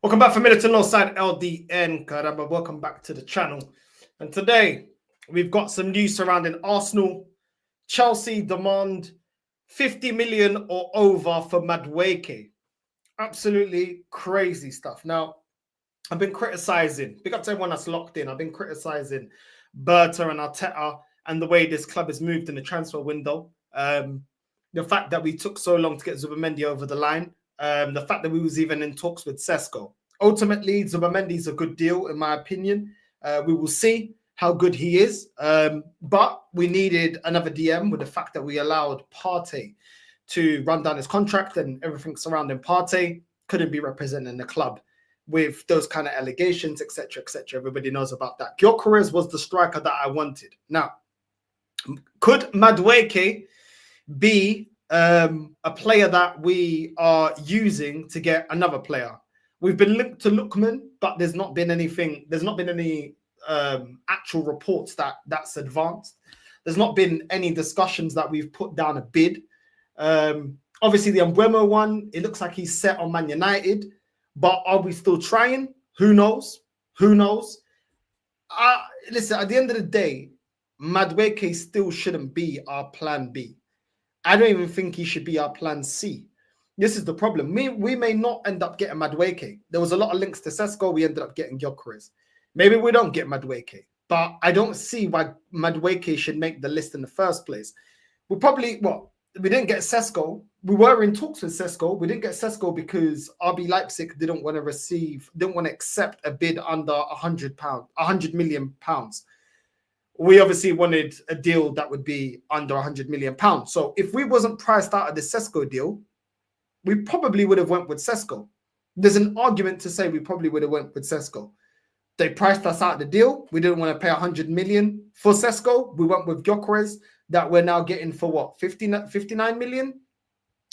Welcome back for Militant Law Side LDN, Caramba. Welcome back to the channel. And today we've got some news surrounding Arsenal. Chelsea demand 50 million or over for Madueke. Absolutely crazy stuff. Now, I've been criticizing, big up to everyone that's locked in. I've been criticizing Berta and Arteta and the way this club has moved in the transfer window. The fact that we took so long to get Zubimendi over the line. The fact that we was even in talks with Sesko. Ultimately, Zubimendi is a good deal, in my opinion. We will see how good he is. But we needed another DM with the fact that we allowed Partey to run down his contract and everything surrounding Partey. Couldn't be representing the club with those kind of allegations, etc., etc. Everybody knows about that. Gyökeres was the striker that I wanted. Now, could Madueke be a player that we are using to get another player? We've been linked to Lookman, but there's not been anything. There's not been any actual reports that's advanced. There's not been any discussions that we've put down a bid. Obviously, the Mbeumo one, it looks like he's set on Man United, but are we still trying? Who knows? Who knows? Listen, at the end of the day, Madueke still shouldn't be our plan B. I don't even think he should be our plan C. This is the problem. We may not end up getting Madueke. There was a lot of links to Sesko. We ended up getting Gyökeres. Maybe we don't get Madueke, but I don't see why Madueke should make the list in the first place. We didn't get Sesko. We were in talks with Sesko. We didn't get Sesko because RB Leipzig didn't want to accept a bid under £100 million. We obviously wanted a deal that would be under £100 million. So if we wasn't priced out of the Sesko deal, we probably would have went with Sesko. There's an argument to say we probably would have went with Sesko. They priced us out of the deal. We didn't want to pay £100 million for Sesko. We went with Gyökeres that we're now getting for what, 59 million?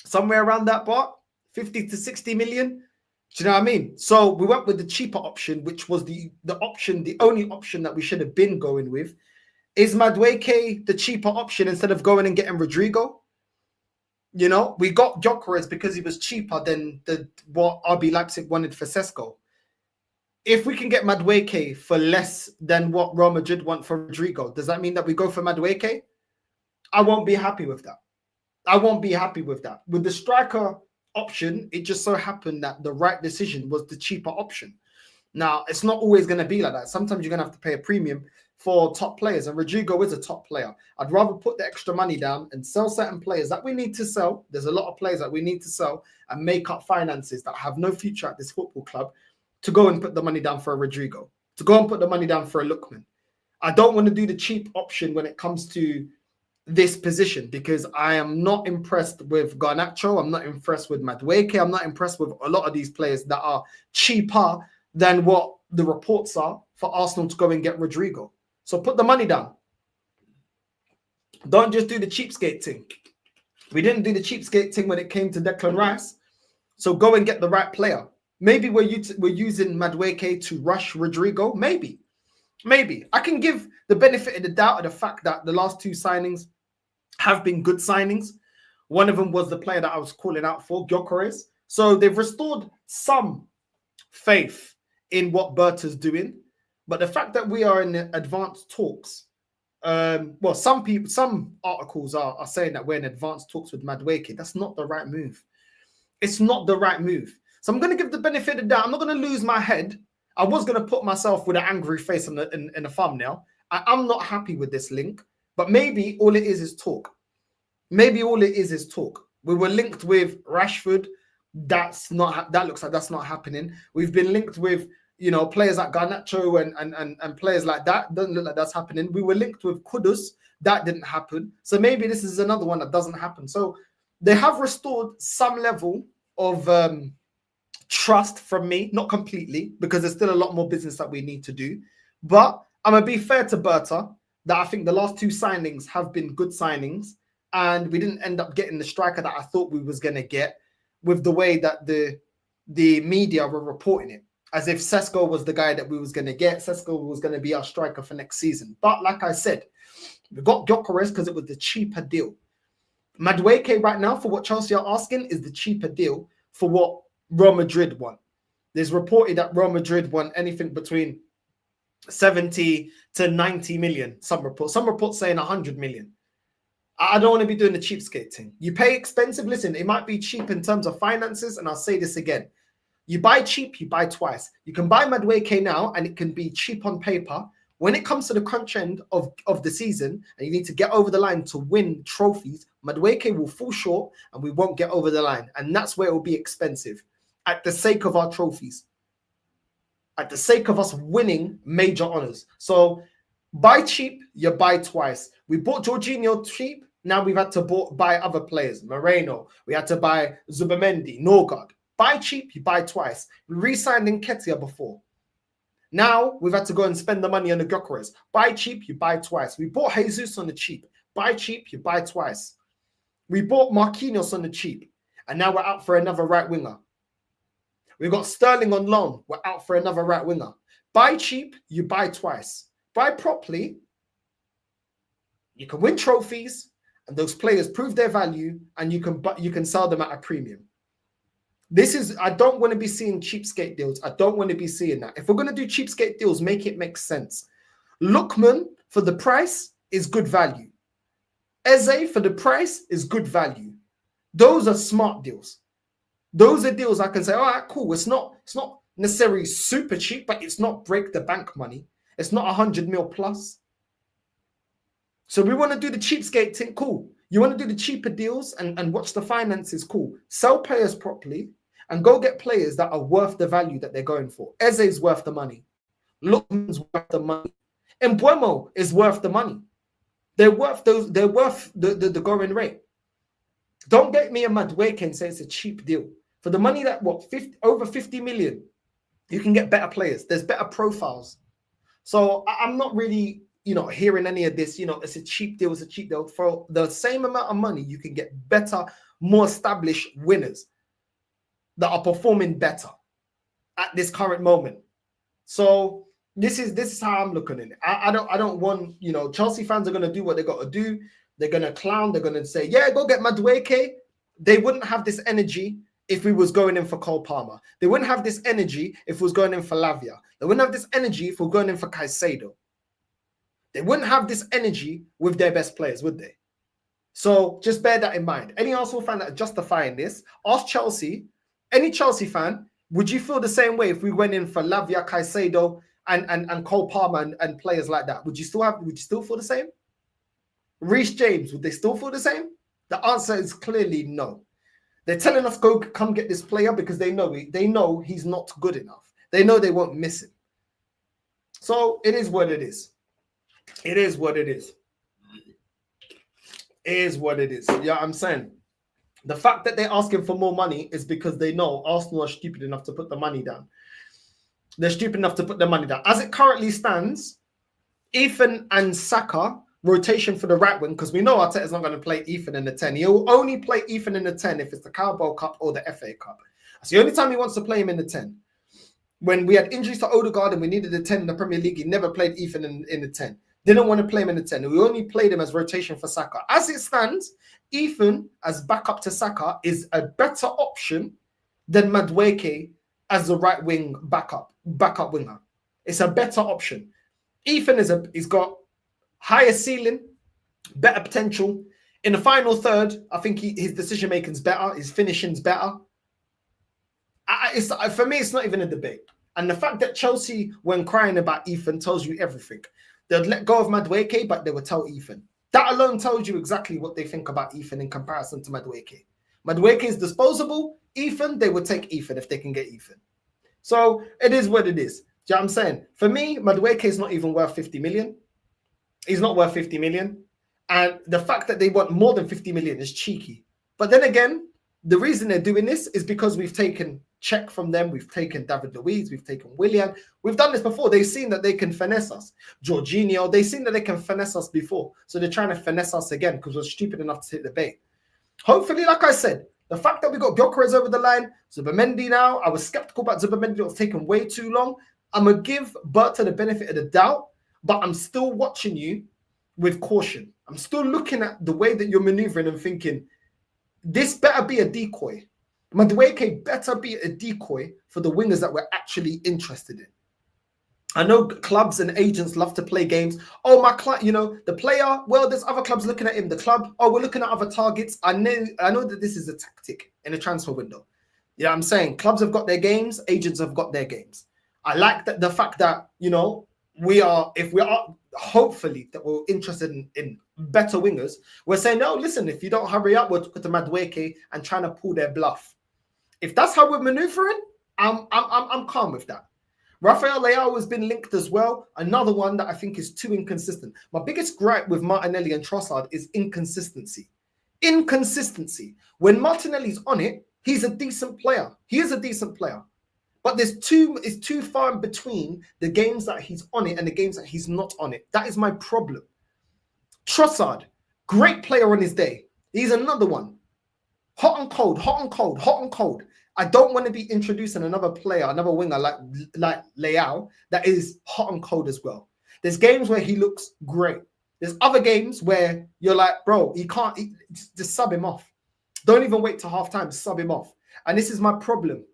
Somewhere around that part, 50 to 60 million. Do you know what I mean? So we went with the cheaper option, which was the only option that we should have been going with. Is Madueke the cheaper option instead of going and getting Rodrigo? You know, we got Gyökeres because he was cheaper than what RB Leipzig wanted for Sesko. If we can get Madueke for less than what Real Madrid want for Rodrigo, does that mean that we go for Madueke? I won't be happy with that. I won't be happy with that. With the striker option, it just so happened that the right decision was the cheaper option. Now, it's not always going to be like that. Sometimes you're going to have to pay a premium for top players, and Rodrigo is a top player. I'd rather put the extra money down and sell certain players that we need to sell. There's a lot of players that we need to sell and make up finances that have no future at this football club to go and put the money down for a Rodrigo, to go and put the money down for a Lookman. I don't want to do the cheap option when it comes to this position because I am not impressed with Garnacho. I'm not impressed with Madueke. I'm not impressed with a lot of these players that are cheaper than what the reports are for Arsenal to go and get Rodrigo. So put the money down. Don't just do the cheapskate thing. We didn't do the cheapskate thing when it came to Declan Rice. So go and get the right player. Maybe we're using Madueke to rush Rodrigo. Maybe. I can give the benefit of the doubt of the fact that the last two signings have been good signings. One of them was the player that I was calling out for, Gyökeres. So they've restored some faith in what Berta's doing. But the fact that we are in advanced talks, some articles are saying that we're in advanced talks with Madueke. That's not the right move. It's not the right move. So I'm going to give the benefit of the doubt. I'm not going to lose my head. I was going to put myself with an angry face in the thumbnail. I'm not happy with this link, but maybe all it is talk. Maybe all it is talk. We were linked with Rashford. That looks like that's not happening. We've been linked with, players like Garnacho and players like that. Doesn't look like that's happening. We were linked with Kudus. That didn't happen. So maybe this is another one that doesn't happen. So they have restored some level of trust from me, not completely, because there's still a lot more business that we need to do. But I'm going to be fair to Berta that I think the last two signings have been good signings, and we didn't end up getting the striker that I thought we was going to get with the way that the media were reporting it, as if Sesko was the guy that we was going to get. Sesko was going to be our striker for next season. But like I said, we got Gyökeres because it was the cheaper deal. Madueke right now, for what Chelsea are asking, is the cheaper deal for what Real Madrid want. There's reported that Real Madrid want anything between 70 to 90 million. Some reports saying 100 million. I don't want to be doing the cheapskate thing. You pay expensive. Listen, it might be cheap in terms of finances, and I'll say this again. You buy cheap, you buy twice. You can buy Madueke now, and it can be cheap on paper. When it comes to the crunch end of the season, and you need to get over the line to win trophies, Madueke will fall short, and we won't get over the line. And that's where it will be expensive, at the sake of our trophies, at the sake of us winning major honors. So buy cheap, you buy twice. We bought Jorginho cheap. Now we've had to buy other players. Moreno. We had to buy Zubamendi, Norgard. Buy cheap, you buy twice. We re-signed Nketiah before. Now we've had to go and spend the money on the Gyökeres. Buy cheap, you buy twice. We bought Jesus on the cheap. Buy cheap, you buy twice. We bought Marquinhos on the cheap. And now we're out for another right winger. We've got Sterling on loan. We're out for another right winger. Buy cheap, you buy twice. Buy properly, you can win trophies, and those players prove their value, and you can sell them at a premium. I don't want to be seeing cheapskate deals. I don't want to be seeing that. If we're going to do cheapskate deals, make it make sense. Lookman for the price is good value. Eze for the price is good value. Those are smart deals. Those are deals I can say, all right, cool. It's not necessarily super cheap, but it's not break the bank money. It's not 100 mil plus. So we want to do the cheapskate thing, cool. You want to do the cheaper deals and watch the finances, cool. Sell players properly and go get players that are worth the value that they're going for. Eze's worth the money. Lookman's worth the money. Mbeumo is worth the money. They're worth the going rate. Don't get me a Madueke and say it's a cheap deal. For the money that, over 50 million, you can get better players. There's better profiles. So I'm not really, hearing any of this, it's a cheap deal, it's a cheap deal. For the same amount of money, you can get better, more established winners that are performing better at this current moment. So this is how I'm looking at it. I don't want, Chelsea fans are going to do what they got to do. They're going to clown. They're going to say, yeah, go get Madueke. They wouldn't have this energy if we was going in for Cole Palmer. They wouldn't have this energy if we was going in for Lavia. They wouldn't have this energy if we were going in for Caicedo. They wouldn't have this energy with their best players, would they? So just bear that in mind. Any Arsenal fan that are justifying this, ask Chelsea, any Chelsea fan, would you feel the same way if we went in for Lavia, Caicedo, and Cole Palmer and players like that? Would you still feel the same? Reece James, would they still feel the same? The answer is clearly no. They're telling us come get this player because they know he's not good enough. They know they won't miss him. So it is what it is. It is what it is. It is what it is. Yeah, I'm saying the fact that they're asking for more money is because they know Arsenal are stupid enough to put the money down. They're stupid enough to put the money down. As it currently stands, Ethan and Saka rotation for the right wing, because we know Arteta's not going to play Ethan in the 10. He'll only play Ethan in the 10 if it's the Carabao Cup or the FA Cup. That's the only time he wants to play him in the 10. When we had injuries to Odegaard and we needed the 10 in the Premier League, he never played Ethan in the 10. Didn't want to play him in the 10. We only played him as rotation for Saka. As it stands, Ethan as backup to Saka is a better option than Madueke as the right wing backup winger. It's a better option. Ethan he's got higher ceiling, better potential. In the final third, I think his decision making's better, his finishing's better. For me, it's not even a debate. And the fact that Chelsea, when crying about Ethan, tells you everything. They'd let go of Madueke, but they would tell Ethan. That alone tells you exactly what they think about Ethan in comparison to Madueke. Madueke is disposable. Ethan, they would take Ethan if they can get Ethan. So it is what it is. Do you know what I'm saying? For me, Madueke is not even worth 50 million. He's not worth 50 million. And the fact that they want more than 50 million is cheeky. But then again, the reason they're doing this is because we've taken Czech from them. We've taken David Luiz. We've taken Willian. We've done this before. They've seen that they can finesse us. Jorginho, they've seen that they can finesse us before. So they're trying to finesse us again because we're stupid enough to hit the bait. Hopefully, like I said, the fact that we got Gyökeres over the line, Zubamendi now, I was skeptical about Zubamendi. It was taking way too long. I'm going to give Berta the benefit of the doubt, but I'm still watching you with caution. I'm still looking at the way that you're maneuvering and thinking, this better be a decoy. Madueke better be a decoy for the wingers that we're actually interested in. I know clubs and agents love to play games. Oh, my client, the player, well, there's other clubs looking at him. The club, oh, we're looking at other targets. I know that this is a tactic in a transfer window. Yeah, I'm saying clubs have got their games, agents have got their games. I like that the fact that, if we are hopefully that we're interested in better wingers, we're saying, no, listen, if you don't hurry up, we'll put the Madueke and trying to pull their bluff. If that's how we're maneuvering, I'm calm with that. Rafael Leao has been linked as well. Another one that I think is too inconsistent. My biggest gripe with Martinelli and Trossard is inconsistency. Inconsistency. When Martinelli's on it, he's a decent player. He is a decent player. But it's too far in between the games that he's on it and the games that he's not on it. That is my problem. Trossard, great player on his day. He's another one. Hot and cold, hot and cold, hot and cold. I don't want to be introducing another player, another winger like Leao that is hot and cold as well. There's games where he looks great. There's other games where you're like, bro, just sub him off. Don't even wait till halftime, sub him off. And this is my problem.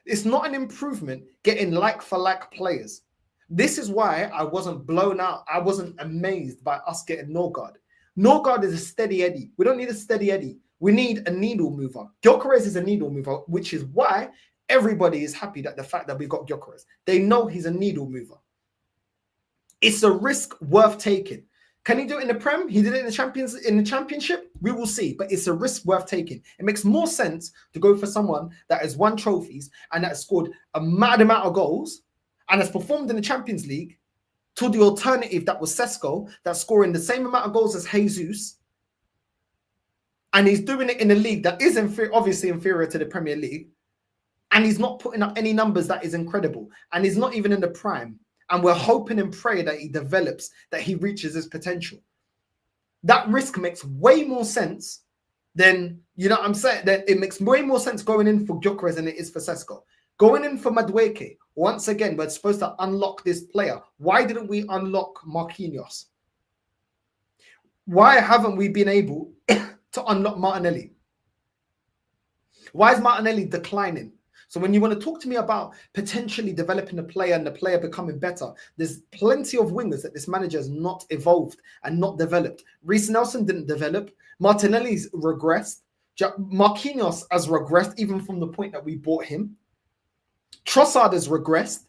It's not an improvement getting like-for-like players. This is why I wasn't blown out. I wasn't amazed by us getting Norgard. Norgard is a steady Eddie. We don't need a steady Eddie. We need a needle mover. Gyökeres is a needle mover, which is why everybody is happy that the fact that we got Gyökeres. They know he's a needle mover. It's a risk worth taking. Can he do it in the Prem? He did it in the Championship. We will see, but it's a risk worth taking. It makes more sense to go for someone that has won trophies and that has scored a mad amount of goals and has performed in the Champions League to the alternative that was Sesko, that's scoring the same amount of goals as Jesus. And he's doing it in a league that is obviously inferior to the Premier League. And he's not putting up any numbers that is incredible. And he's not even in the prime. And we're hoping and praying that he develops, that he reaches his potential. That risk makes way more sense than, I'm saying, that it makes way more sense going in for Gyökeres than it is for Sesko. Going in for Madueke, once again, we're supposed to unlock this player. Why didn't we unlock Marquinhos? Why haven't we been able to unlock Martinelli? Why is Martinelli declining? So when you want to talk to me about potentially developing a player and the player becoming better, there's plenty of wingers that this manager has not evolved and not developed. Reece Nelson didn't develop. Martinelli's regressed. Marquinhos has regressed even from the point that we bought him. Trossard has regressed.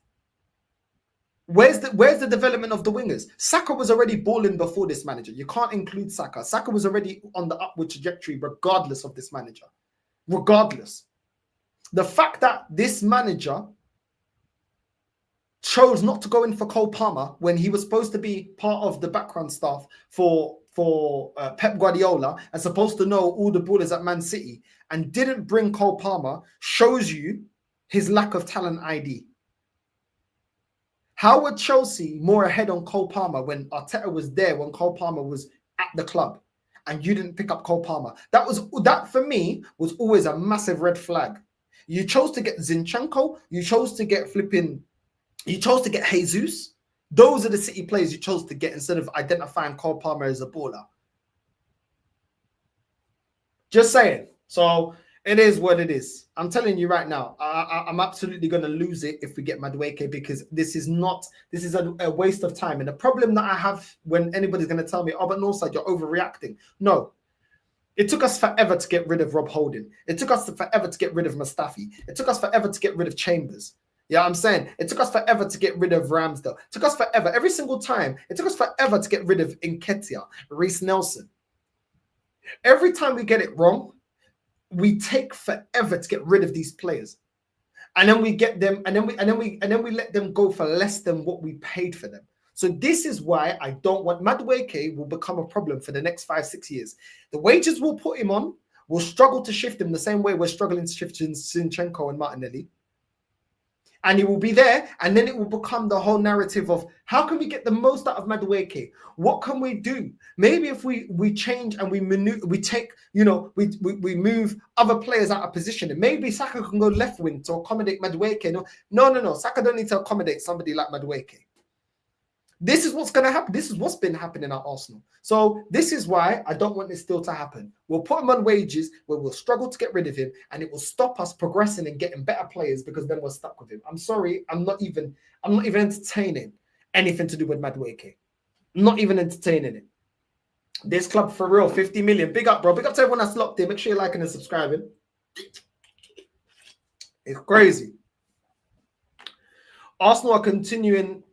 Where's the development of the wingers? Saka was already balling before this manager. You can't include Saka. Saka was already on the upward trajectory regardless of this manager. Regardless. The fact that this manager chose not to go in for Cole Palmer when he was supposed to be part of the background staff for Pep Guardiola and supposed to know all the ballers at Man City and didn't bring Cole Palmer shows you his lack of talent ID. How were Chelsea more ahead on Cole Palmer when Arteta was there, when Cole Palmer was at the club and you didn't pick up Cole Palmer? That for me was always a massive red flag. You chose to get Zinchenko. You chose to get Jesus. Those are the City players you chose to get instead of identifying Cole Palmer as a baller. Just saying. So it is what it is. I'm telling you right now, I'm absolutely going to lose it if we get Madueke because this is a waste of time. And the problem that I have when anybody's going to tell me, oh, but Northside, you're overreacting. No. It took us forever to get rid of Rob Holding. It took us forever to get rid of Mustafi. It took us forever to get rid of Chambers. Yeah, I'm saying it took us forever to get rid of Ramsdale. It took us forever. Every single time, it took us forever to get rid of Nketiah, Reece Nelson. Every time we get it wrong, we take forever to get rid of these players. And then we get them, and then we let them go for less than what we paid for them. So this is why I don't want Madueke will become a problem for the next 5-6 years. The wages we'll put him on will struggle to shift him the same way we're struggling to shift Zinchenko and Martinelli. And he will be there, and then it will become the whole narrative of how can we get the most out of Madueke? What can we do? Maybe if we change and we move other players out of position, and maybe Saka can go left wing to accommodate Madueke. No. Saka don't need to accommodate somebody like Madueke. This is what's going to happen. This is what's been happening at Arsenal. So this is why I don't want this still to happen. We'll put him on wages where we'll struggle to get rid of him, and it will stop us progressing and getting better players because then we're stuck with him. I'm sorry, I'm not even entertaining anything to do with Madueke. I'm not even entertaining it. This club for real, 50 million. Big up, bro. Big up to everyone that's locked in. Make sure you're liking and subscribing. It's crazy. Arsenal are continuing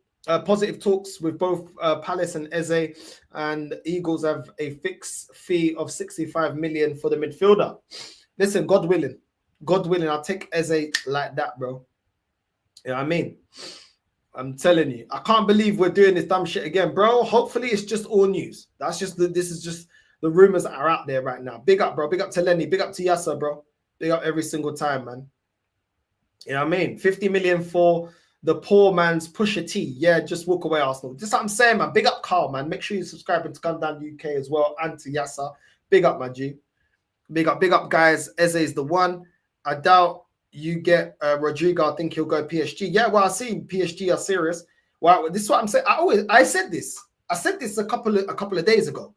positive talks with both Palace and Eze, and Eagles have a fixed fee of 65 million for the midfielder. Listen, God willing, I'll take Eze like that, bro. You know what I mean? I'm telling you, I can't believe we're doing this dumb shit again, bro. Hopefully it's just all news. This is just the rumors that are out there right now. Big up, bro. Big up to Lenny. Big up to Yasser, bro. Big up every single time, man. You know what I mean? 50 million for the poor man's Pusha T. Yeah, just walk away, Arsenal. Just what I'm saying, man. Big up Carl, man. Make sure you subscribe to Come Down UK as well, and to Yasser. Big up, my G. Big up, guys. Eze is the one. I doubt you get Rodrigo. I think he'll go PSG. Yeah, well, I see PSG are serious. Well, this is what I'm saying. I said this. I said this a couple of days ago.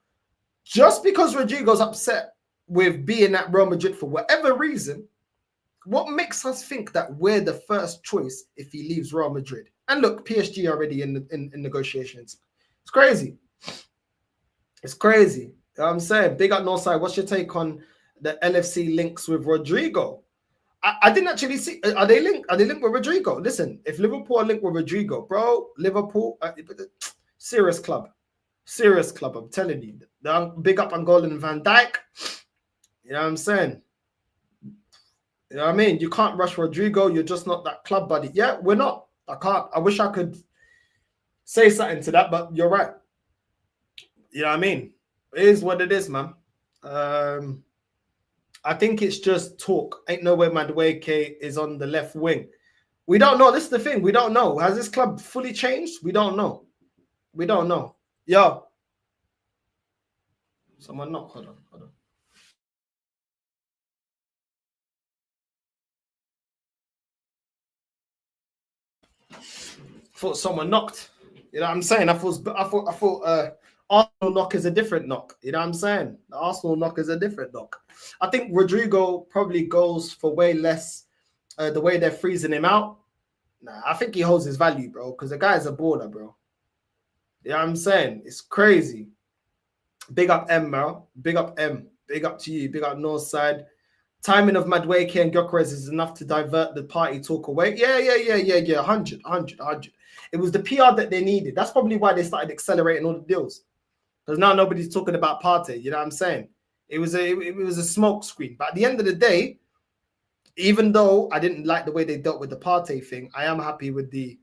Just because Rodrigo's upset with being at Real Madrid for whatever reason, what makes us think that we're the first choice if he leaves Real Madrid? And look, PSG already in negotiations. It's crazy. It's crazy. You know what I'm saying? Big up Northside. What's your take on the LFC links with Rodrigo? I didn't actually see. Are they linked? Are they linked with Rodrigo? Listen, if Liverpool are linked with Rodrigo, bro, Liverpool, serious club. Serious club, I'm telling you. Big up Angolan and Van Dijk. You know what I'm saying? You know what I mean? You can't rush Rodrigo. You're just not that club buddy. Yeah, we're not. I can't. I wish I could say something to that, but you're right. You know what I mean? It is what it is, man. I think it's just talk. Ain't no way Madueke is on the left wing. We don't know. This is the thing. We don't know. Has this club fully changed? We don't know. We don't know. Yo. Someone knock. Hold on. Thought someone knocked. You know what I'm saying? I thought Arsenal knock is a different knock. You know what I'm saying? The Arsenal knock is a different knock. I think Rodrigo probably goes for way less the way they're freezing him out. Nah, I think he holds his value, bro, because the guy's a baller, bro. You know what I'm saying? It's crazy. Big up M, bro. Big up M. Big up to you. Big up Northside. Timing of Madueke and Gyökeres is enough to divert the party talk away. Yeah. 100. It was the PR that they needed. That's probably why they started accelerating all the deals. Because now nobody's talking about Partey. You know what I'm saying? It was a smoke screen. But at the end of the day, even though I didn't like the way they dealt with the Partey thing, I am happy with the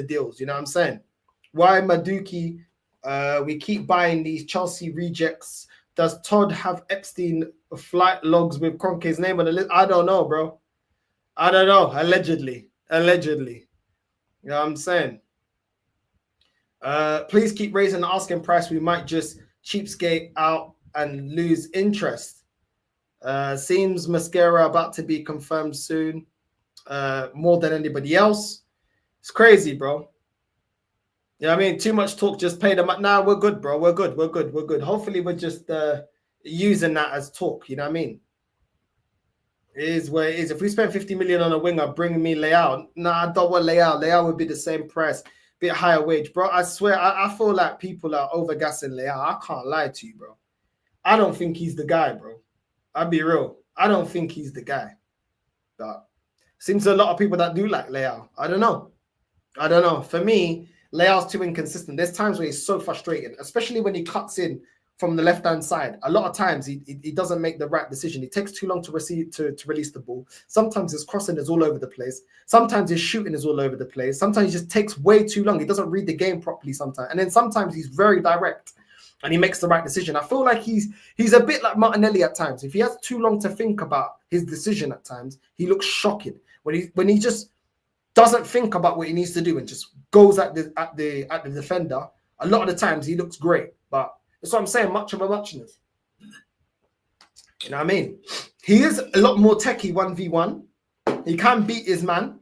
deals. You know what I'm saying? Why Madueke? We keep buying these Chelsea rejects. Does Todd have Epstein flight logs with Kroenke's name on the list? I don't know, bro. I don't know. Allegedly. You know what I'm saying? Please keep raising the asking price. We might just cheapskate out and lose interest. Seems Mascara about to be confirmed soon. More than anybody else. It's crazy, bro. You know what I mean? Too much talk, just pay them. Nah, we're good, bro. We're good. Hopefully we're just using that as talk. You know what I mean? It is what it is. If we spend 50 million on a winger, bring me Leao. Nah, I don't want Leao. Leao would be the same price, bit higher wage. Bro, I swear, I feel like people are overgassing Leao. I can't lie to you, bro. I don't think he's the guy, bro. I'll be real. I don't think he's the guy. But seems a lot of people that do like Leao. I don't know. For me, Leao's too inconsistent. There's times where he's so frustrating, especially when he cuts in from the left-hand side. A lot of times he doesn't make the right decision. It takes too long to release the ball. Sometimes his crossing is all over the place. Sometimes his shooting is all over the place. Sometimes he just takes way too long. He doesn't read the game properly sometimes. And then sometimes he's very direct and he makes the right decision. I feel like he's a bit like Martinelli at times. If he has too long to think about his decision at times, he looks shocking. When he just doesn't think about what he needs to do and just goes at the defender, a lot of the times he looks great. But that's what I'm saying, much of a muchness. You know what I mean? He is a lot more techie 1v1. He can beat his man.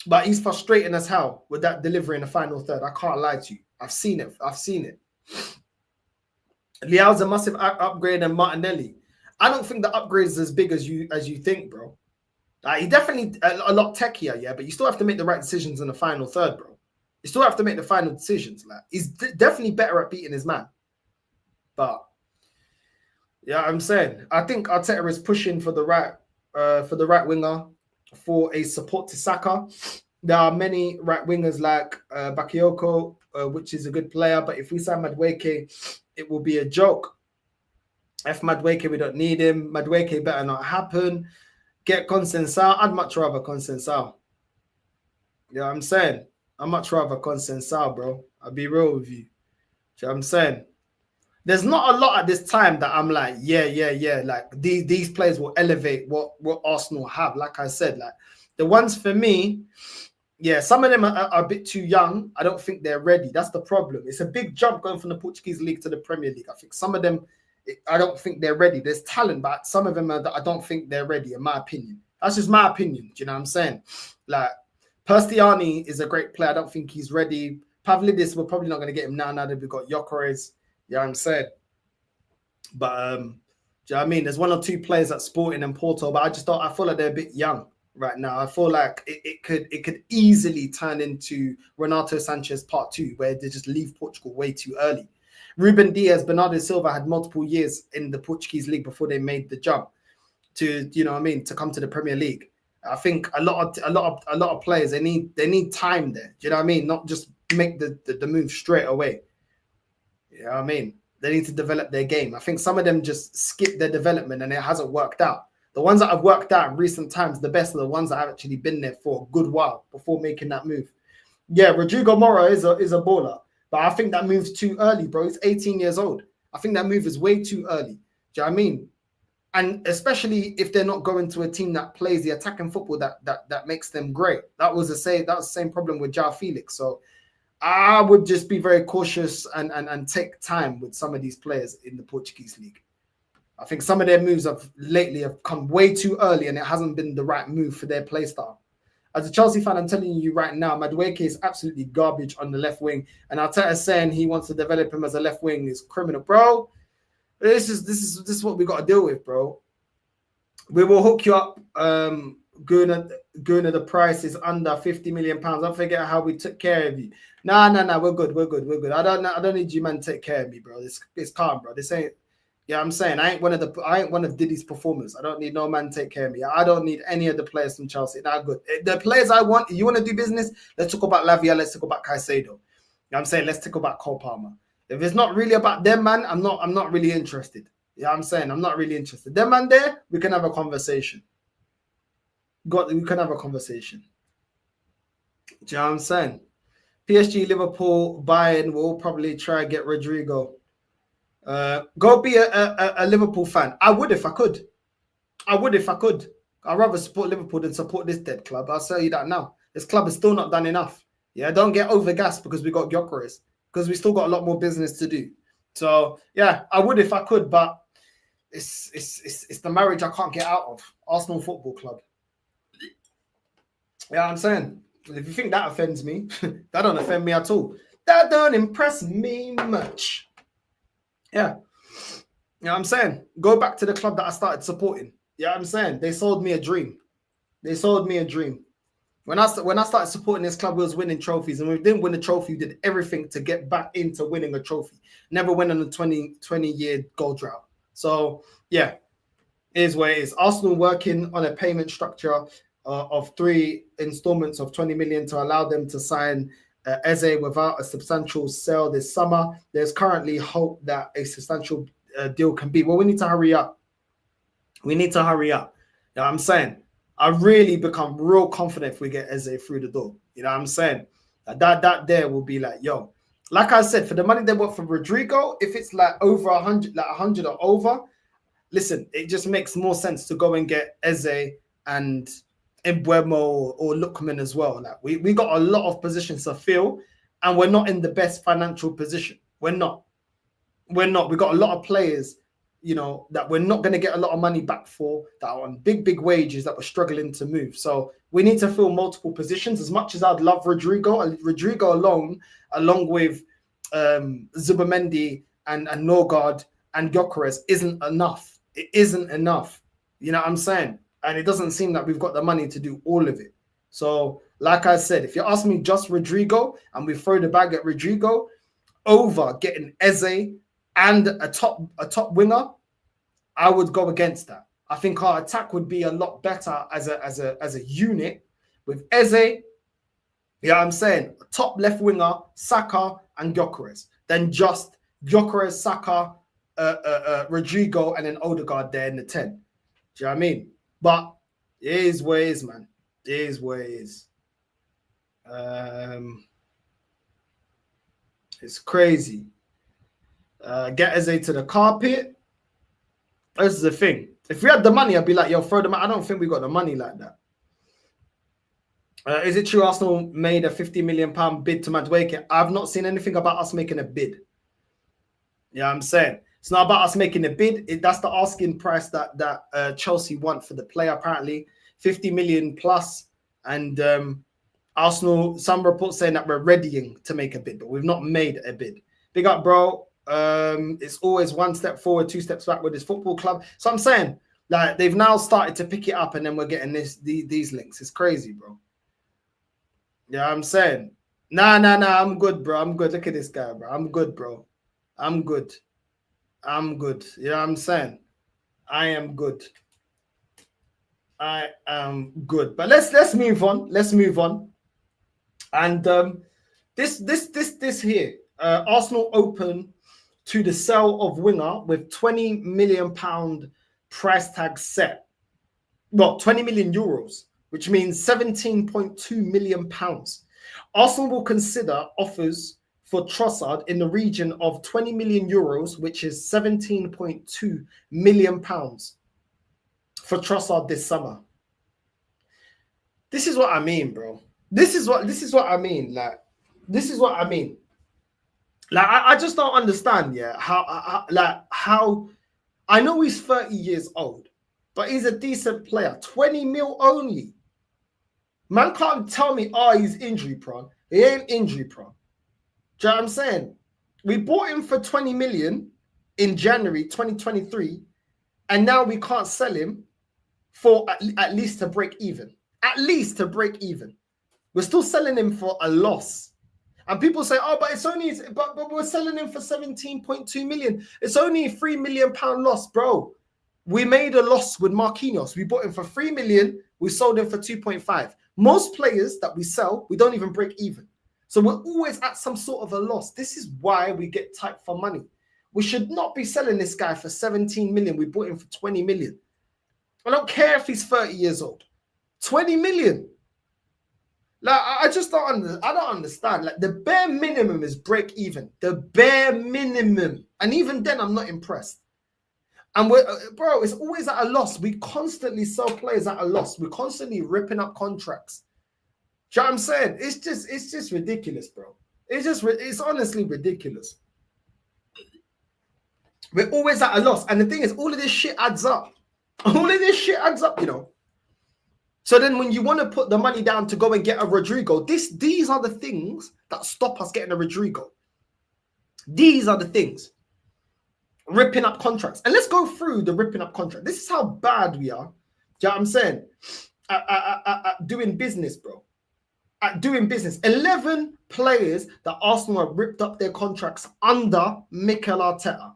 But he's frustrating as hell with that delivery in the final third. I can't lie to you. I've seen it. Leao's a massive upgrade, and Martinelli. I don't think the upgrade is as big as you think, bro. He definitely a lot techier, yeah, but you still have to make the right decisions in the final third, bro. You still have to make the final decisions. Like, he's definitely better at beating his man. But yeah, I'm saying I think Arteta is pushing for the right winger for a support to Saka. There are many right wingers like Bakayoko, which is a good player, but if we sign Madueke, it will be a joke. If Madueke, we don't need him. Madueke better not happen. Get Consensao. I'd much rather Consensao. You know what I'm saying? I'd much rather Consensao, bro. I'll be real with you. You know what I'm saying? There's not a lot at this time that I'm like, yeah. Like these players will elevate what Arsenal have. Like I said, like the ones for me, yeah, some of them are a bit too young. I don't think they're ready. That's the problem. It's a big jump going from the Portuguese league to the Premier League. I think some of them, I don't think they're ready. There's talent, but some of them I don't think they're ready, in my opinion. That's just my opinion. Do you know what I'm saying? Like, Perstiani is a great player. I don't think he's ready. Pavlidis, we're probably not going to get him now that we've got Gyökeres. You know what I'm saying? But, do you know what I mean? There's one or two players at Sporting and Porto, but I feel like they're a bit young right now. I feel like it could easily turn into Renato Sanchez Part 2, where they just leave Portugal way too early. Ruben Diaz, Bernardo Silva had multiple years in the Portuguese league before they made the jump to, you know what I mean, to come to the Premier League. I think a lot of players, they need time there. Do you know what I mean? Not just make the move straight away. You know what I mean? They need to develop their game. I think some of them just skip their development and it hasn't worked out. The ones that have worked out in recent times, the best are the ones that have actually been there for a good while before making that move. Yeah, Rodrigo Mora is a baller, but I think that move's too early, bro. He's 18 years old. I think that move is way too early. Do you know what I mean? And especially if they're not going to a team that plays the attacking football that makes them great. That was the same problem with João Felix. So I would just be very cautious and take time with some of these players in the Portuguese league. I think some of their moves lately have come way too early and it hasn't been the right move for their play style. As a Chelsea fan, I'm telling you right now, Madueke is absolutely garbage on the left wing. And Arteta saying he wants to develop him as a left wing is criminal, bro. This is what we got to deal with, bro. We will hook you up. Guna, the price is under 50 million pounds. Don't forget how we took care of you. Nah. We're good. I don't need you, man, to take care of me, bro. It's calm, bro. This ain't. Yeah, I'm saying I ain't one of Diddy's performers. I don't need no man to take care of me. I don't need any of the players from Chelsea. Not good. The players I want. You want to do business? Let's talk about Lavia. Let's talk about Caicedo. You know what I'm saying? Let's talk about Cole Palmer. If it's not really about them, man, I'm not really interested. Yeah, I'm saying I'm not really interested. Them man there, we can have a conversation. We can have a conversation. Do you know what I'm saying? PSG, Liverpool, Bayern will probably try and get Rodrigo. Go be a Liverpool fan. I would if I could. I'd rather support Liverpool than support this dead club. I'll tell you that now. This club is still not done enough. Yeah, don't get overgassed because we got Gyökeres, because we still got a lot more business to do. So yeah, I would if I could, but it's the marriage I can't get out of. Arsenal Football Club. Yeah, I'm saying, if you think that offends me, that don't offend me at all. That don't impress me much. Yeah. You know what I'm saying? Go back to the club that I started supporting. Yeah, you know I'm saying? They sold me a dream. When I started supporting this club, we was winning trophies. And when we didn't win a trophy, we did everything to get back into winning a trophy. Never went on a 20-year goal drought. So, yeah, it is what it is. Arsenal working on a payment structure of 3 installments of 20 million to allow them to sign Eze without a substantial sale this summer. There's currently hope that a substantial deal can be. Well, we need to hurry up. You know what I'm saying? I really become real confident if we get Eze through the door. You know what I'm saying? That there will be like, yo. Like I said, for the money they want for Rodrigo, if it's like over 100, like 100 or over, listen, it just makes more sense to go and get Eze and Mbeumo or Lookman as well. Like we got a lot of positions to fill, and we're not in the best financial position. We're not. We got a lot of players, you know, that we're not going to get a lot of money back for, that are on big wages, that we're struggling to move. So We need to fill multiple positions. As much as I'd love Rodrigo alone, along with Zubimendi and Norgard and Gyökeres, isn't enough. It isn't enough. You know what I'm saying? And it doesn't seem that we've got the money to do all of it. So, like I said, if you ask me just Rodrigo and we throw the bag at Rodrigo over getting Eze and a top winger, I would go against that. I think our attack would be a lot better as a unit with Eze, yeah, I'm saying top left winger, Saka and Gyökeres, then just Gyökeres, Saka, Rodrigo, and then Odegaard there in the 10. Do you know what I mean? But it is what it is, man. It is what it is. It's crazy. Get Eze to the carpet. This is the thing. If we had the money, I'd be like, yo, throw them out. I don't think we got the money like that. Is it true Arsenal made a £50 million bid to Madueke? I've not seen anything about us making a bid. Yeah, I'm saying. It's not about us making a bid. That's the asking price that Chelsea want for the player, apparently. 50 million plus. And Arsenal, some reports saying that we're readying to make a bid, but we've not made a bid. Big up, bro. It's always one step forward, two steps back with this football club. So I'm saying, like, they've now started to pick it up, and then we're getting these links. It's crazy, bro. Yeah, I'm saying. Nah, I'm good, bro. I'm good. Look at this guy, bro. I'm good, bro. I'm good. I'm good. You know what I'm saying? I am good. I am good. But let's move on. Let's move on. And this here, Arsenal open to the sale of winger with £20 million price tag set. Well, 20 million euros, which means 17.2 million pounds. Arsenal will consider offers for Trossard in the region of 20 million euros, which is 17.2 million pounds for Trossard this summer. This is what I mean, bro. This is what I mean. Like, this is what I mean. Like, I just don't understand, yeah, how I know he's 30 years old, but he's a decent player. 20 mil only. Man can't tell me, oh, he's injury prone. He ain't injury prone. Do you know what I'm saying? We bought him for 20 million in January 2023, and now we can't sell him for at least to break even. At least to break even. We're still selling him for a loss. And people say, oh, but it's only, but we're selling him for 17.2 million. It's only a £3 million loss, bro. We made a loss with Marquinhos. We bought him for 3 million. We sold him for 2.5. Most players that we sell, we don't even break even. So we're always at some sort of a loss. This is why we get tight for money. We should not be selling this guy for 17 million. We bought him for 20 million. I don't care if he's 30 years old. 20 million. Like, I just don't understand. Like, the bare minimum is break even. The bare minimum. And even then, I'm not impressed. And bro, it's always at a loss. We constantly sell players at a loss. We're constantly ripping up contracts. Do you know what I'm saying? It's just ridiculous, bro. It's honestly ridiculous. We're always at a loss. And the thing is, all of this shit adds up. All of this shit adds up, you know. So then when you want to put the money down to go and get a Rodrigo, these are the things that stop us getting a Rodrigo. These are the things. Ripping up contracts. And let's go through the ripping up contract. This is how bad we are. Do you know what I'm saying? At doing business, bro. At doing business. 11 players that Arsenal have ripped up their contracts under Mikel Arteta.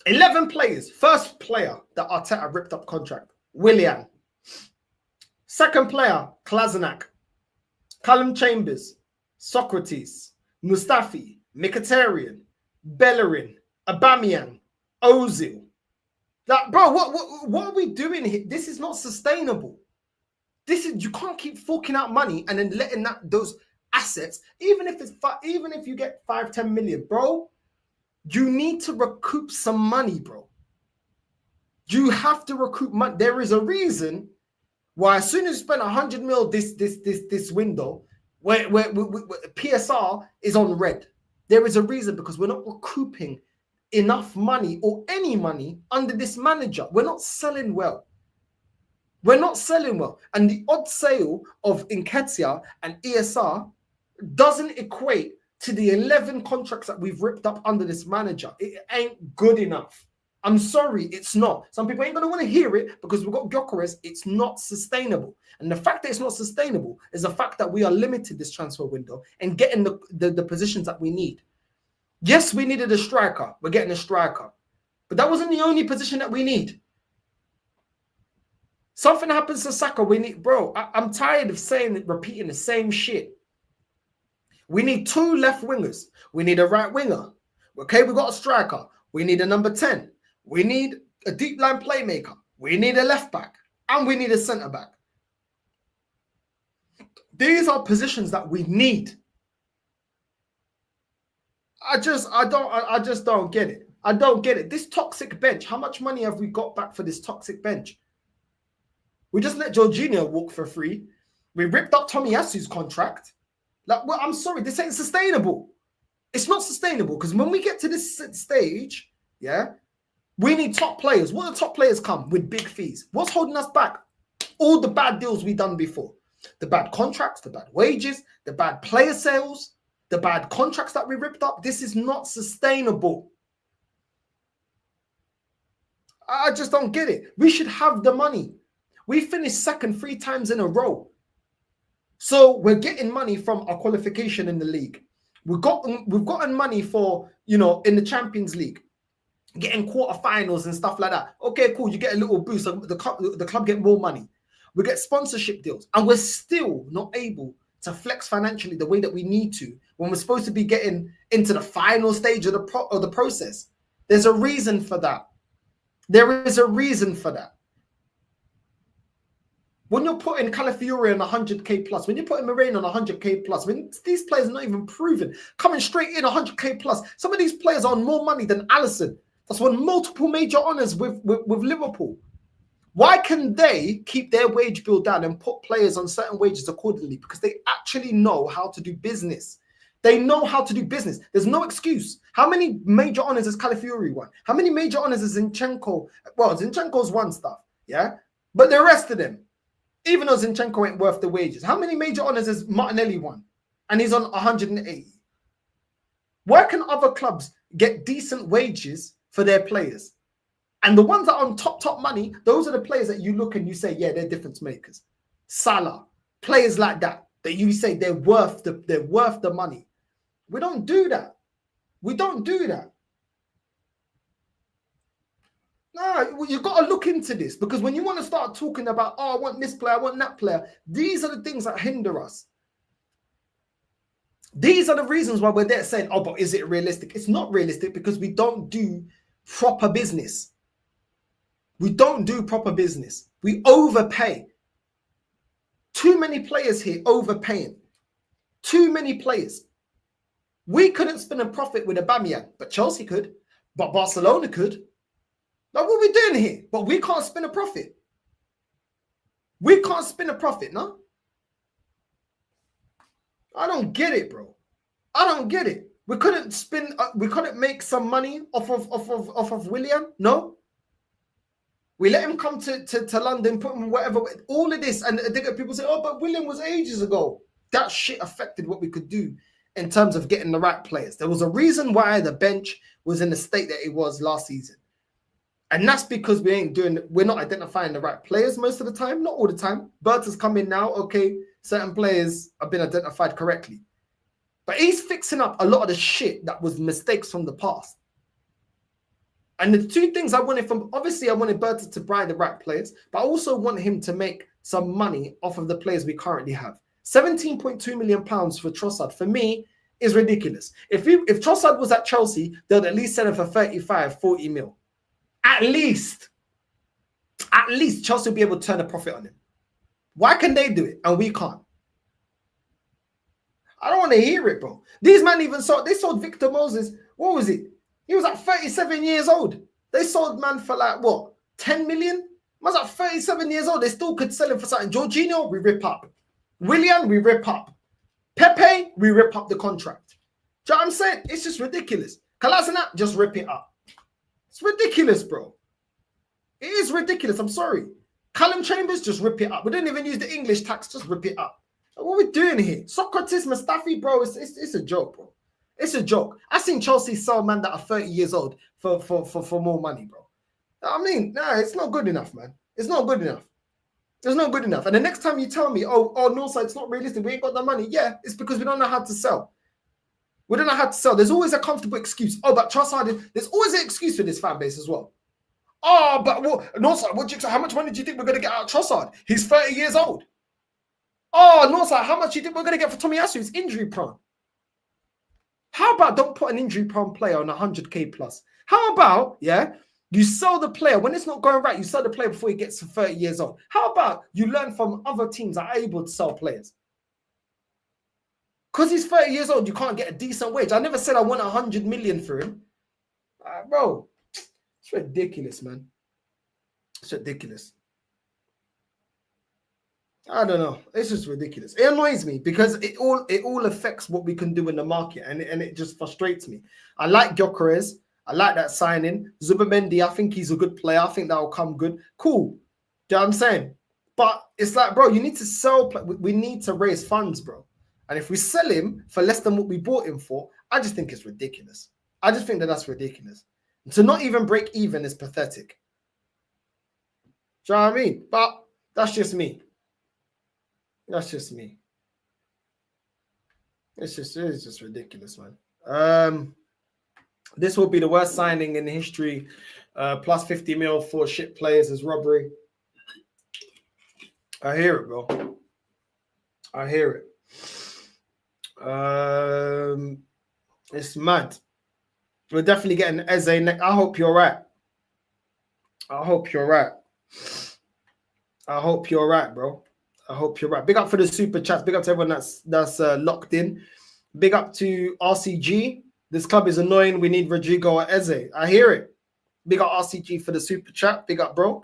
11 players. First player that Arteta ripped up contract. Willian. Second player, Kolasinac, Callum Chambers, Socrates, Mustafi, Mkhitaryan, Bellerin, Aubameyang, Ozil. Like, bro, what are we doing here? This is not sustainable. You can't keep forking out money and then letting those assets, even if you get 5-10 million, bro, you need to recoup some money, bro. You have to recoup money. There is a reason why as soon as you spend 100 mil this window, where PSR is on red. There is a reason, because we're not recouping enough money or any money under this manager. We're not selling well. We're not selling well. And the odd sale of Nketiah and ESR doesn't equate to the 11 contracts that we've ripped up under this manager. It ain't good enough. I'm sorry, it's not. Some people ain't going to want to hear it because we've got Gyökeres. It's not sustainable. And the fact that it's not sustainable is the fact that we are limited this transfer window and getting the positions that we need. Yes, we needed a striker. We're getting a striker. But that wasn't the only position that we need. Something happens to Saka, we need, bro, I'm tired of repeating the same shit. We need 2 left wingers. We need a right winger. Okay, we got a striker. We need a number 10. We need a deep line playmaker. We need a left back. And we need a centre back. These are positions that we need. I just don't get it. I don't get it. This toxic bench, how much money have we got back for this toxic bench? We just let Jorginho walk for free. We ripped up Tomiyasu's contract. Like, well, I'm sorry, this ain't sustainable. It's not sustainable because when we get to this stage, yeah, we need top players. What do top players come with big fees? What's holding us back? All the bad deals we've done before. The bad contracts, the bad wages, the bad player sales, the bad contracts that we ripped up. This is not sustainable. I just don't get it. We should have the money. We finished second 3 times in a row. So we're getting money from our qualification in the league. We've gotten money for, you know, in the Champions League, getting quarterfinals and stuff like that. Okay, cool. You get a little boost. The club get more money. We get sponsorship deals. And we're still not able to flex financially the way that we need to when we're supposed to be getting into the final stage of the process. There's a reason for that. There is a reason for that. When you're putting Calafiori on 100k plus, when you're putting Moreno on 100k plus, when these players are not even proven, coming straight in 100k plus, some of these players are on more money than Alisson. That's won multiple major honours with Liverpool. Why can they keep their wage bill down and put players on certain wages accordingly? Because they actually know how to do business. They know how to do business. There's no excuse. How many major honours has Calafiori won? How many major honours has Zinchenko? Well, Zinchenko's won stuff, yeah? But the rest of them, even though Zinchenko ain't worth the wages, how many major honours has Martinelli won? And he's on 180. Where can other clubs get decent wages for their players? And the ones that are on top money, those are the players that you look and you say, yeah, they're difference makers. Salah, players like that you say they're worth the money. We don't do that. We don't do that. No, you've got to look into this, because when you want to start talking about, oh, I want this player, I want that player, these are the things that hinder us. These are the reasons why we're there saying, oh, but is it realistic? It's not realistic because we don't do proper business. We don't do proper business. We overpay. Too many players here overpaying. Too many players. We couldn't spin a profit with Aubameyang, but Chelsea could, but Barcelona could. Like, what are we doing here? But we can't spin a profit. We can't spin a profit, no? I don't get it, bro. I don't get it. We couldn't spin. We couldn't make some money off of Willian. No. We let him come to London, put him whatever. All of this, and they get people say, "Oh, but Willian was ages ago." That shit affected what we could do in terms of getting the right players. There was a reason why the bench was in the state that it was last season. And that's because we're not identifying the right players most of the time, not all the time. Bert has come in now, okay, certain players have been identified correctly. But he's fixing up a lot of the shit that was mistakes from the past. And the two things I wanted from, obviously I wanted Bert to buy the right players, but I also want him to make some money off of the players we currently have. 17.2 million pounds for Trossard, for me, is ridiculous. If Trossard was at Chelsea, they'd at least sell him for 35, 40 mil. At least Chelsea will be able to turn a profit on him. Why can they do it and we can't? I don't want to hear it, bro. These men even sold Victor Moses. What was it? He was like 37 years old. They sold man for like, what, 10 million? Man's like 37 years old. They still could sell him for something. Jorginho, we rip up. Willian, we rip up. Pepe, we rip up the contract. Do you know what I'm saying? It's just ridiculous. Kolasinac, just rip it up. It's ridiculous, bro. It is ridiculous. I'm sorry. Callum Chambers, just rip it up. We don't even use the English tax, just rip it up. What are we doing here? Socrates, Mustafi, bro, it's a joke, bro. It's a joke. I seen Chelsea sell man that are 30 years old for more money, bro. I mean, nah, it's not good enough, man. It's not good enough. It's not good enough. And the next time you tell me, oh, no, sir, it's not realistic, we ain't got the money. Yeah, it's because we don't know how to sell. We don't know how to sell. There's always a comfortable excuse. Oh, but Trossard, there's always an excuse for this fan base as well. Oh, but no, sir, how much money do you think we're going to get out of Trossard? He's 30 years old. Oh, no, sir, how much do you think we're going to get for Tomiyasu? He's injury prone. How about don't put an injury prone player on 100k plus? How about, yeah, you sell the player when it's not going right, you sell the player before he gets to 30 years old. How about you learn from other teams that are able to sell players? Because he's 30 years old, you can't get a decent wage. I never said I want 100 million for him. Bro, it's ridiculous, man. It's ridiculous. I don't know. It's just ridiculous. It annoys me because it all affects what we can do in the market, and it just frustrates me. I like Gyökeres. I like that signing. Zubimendi, I think he's a good player. I think that will come good. Cool. Do you know what I'm saying? But it's like, bro, you need to sell. We need to raise funds, bro. And if we sell him for less than what we bought him for, I just think it's ridiculous. I just think that's ridiculous. To not even break even is pathetic. Do you know what I mean? But that's just me. That's just me. It's just ridiculous, man. This will be the worst signing in history. Plus 50 mil for shit players is robbery. I hear it, bro. I hear it. It's mad. We're definitely getting Eze next. I hope you're right. I hope you're right. I hope you're right, bro. I hope you're right. Big up for the super chats. Big up to everyone that's locked in. Big up to RCG. This club is annoying. We need Rodrigo or Eze. I hear it. Big up RCG for the super chat. Big up, bro.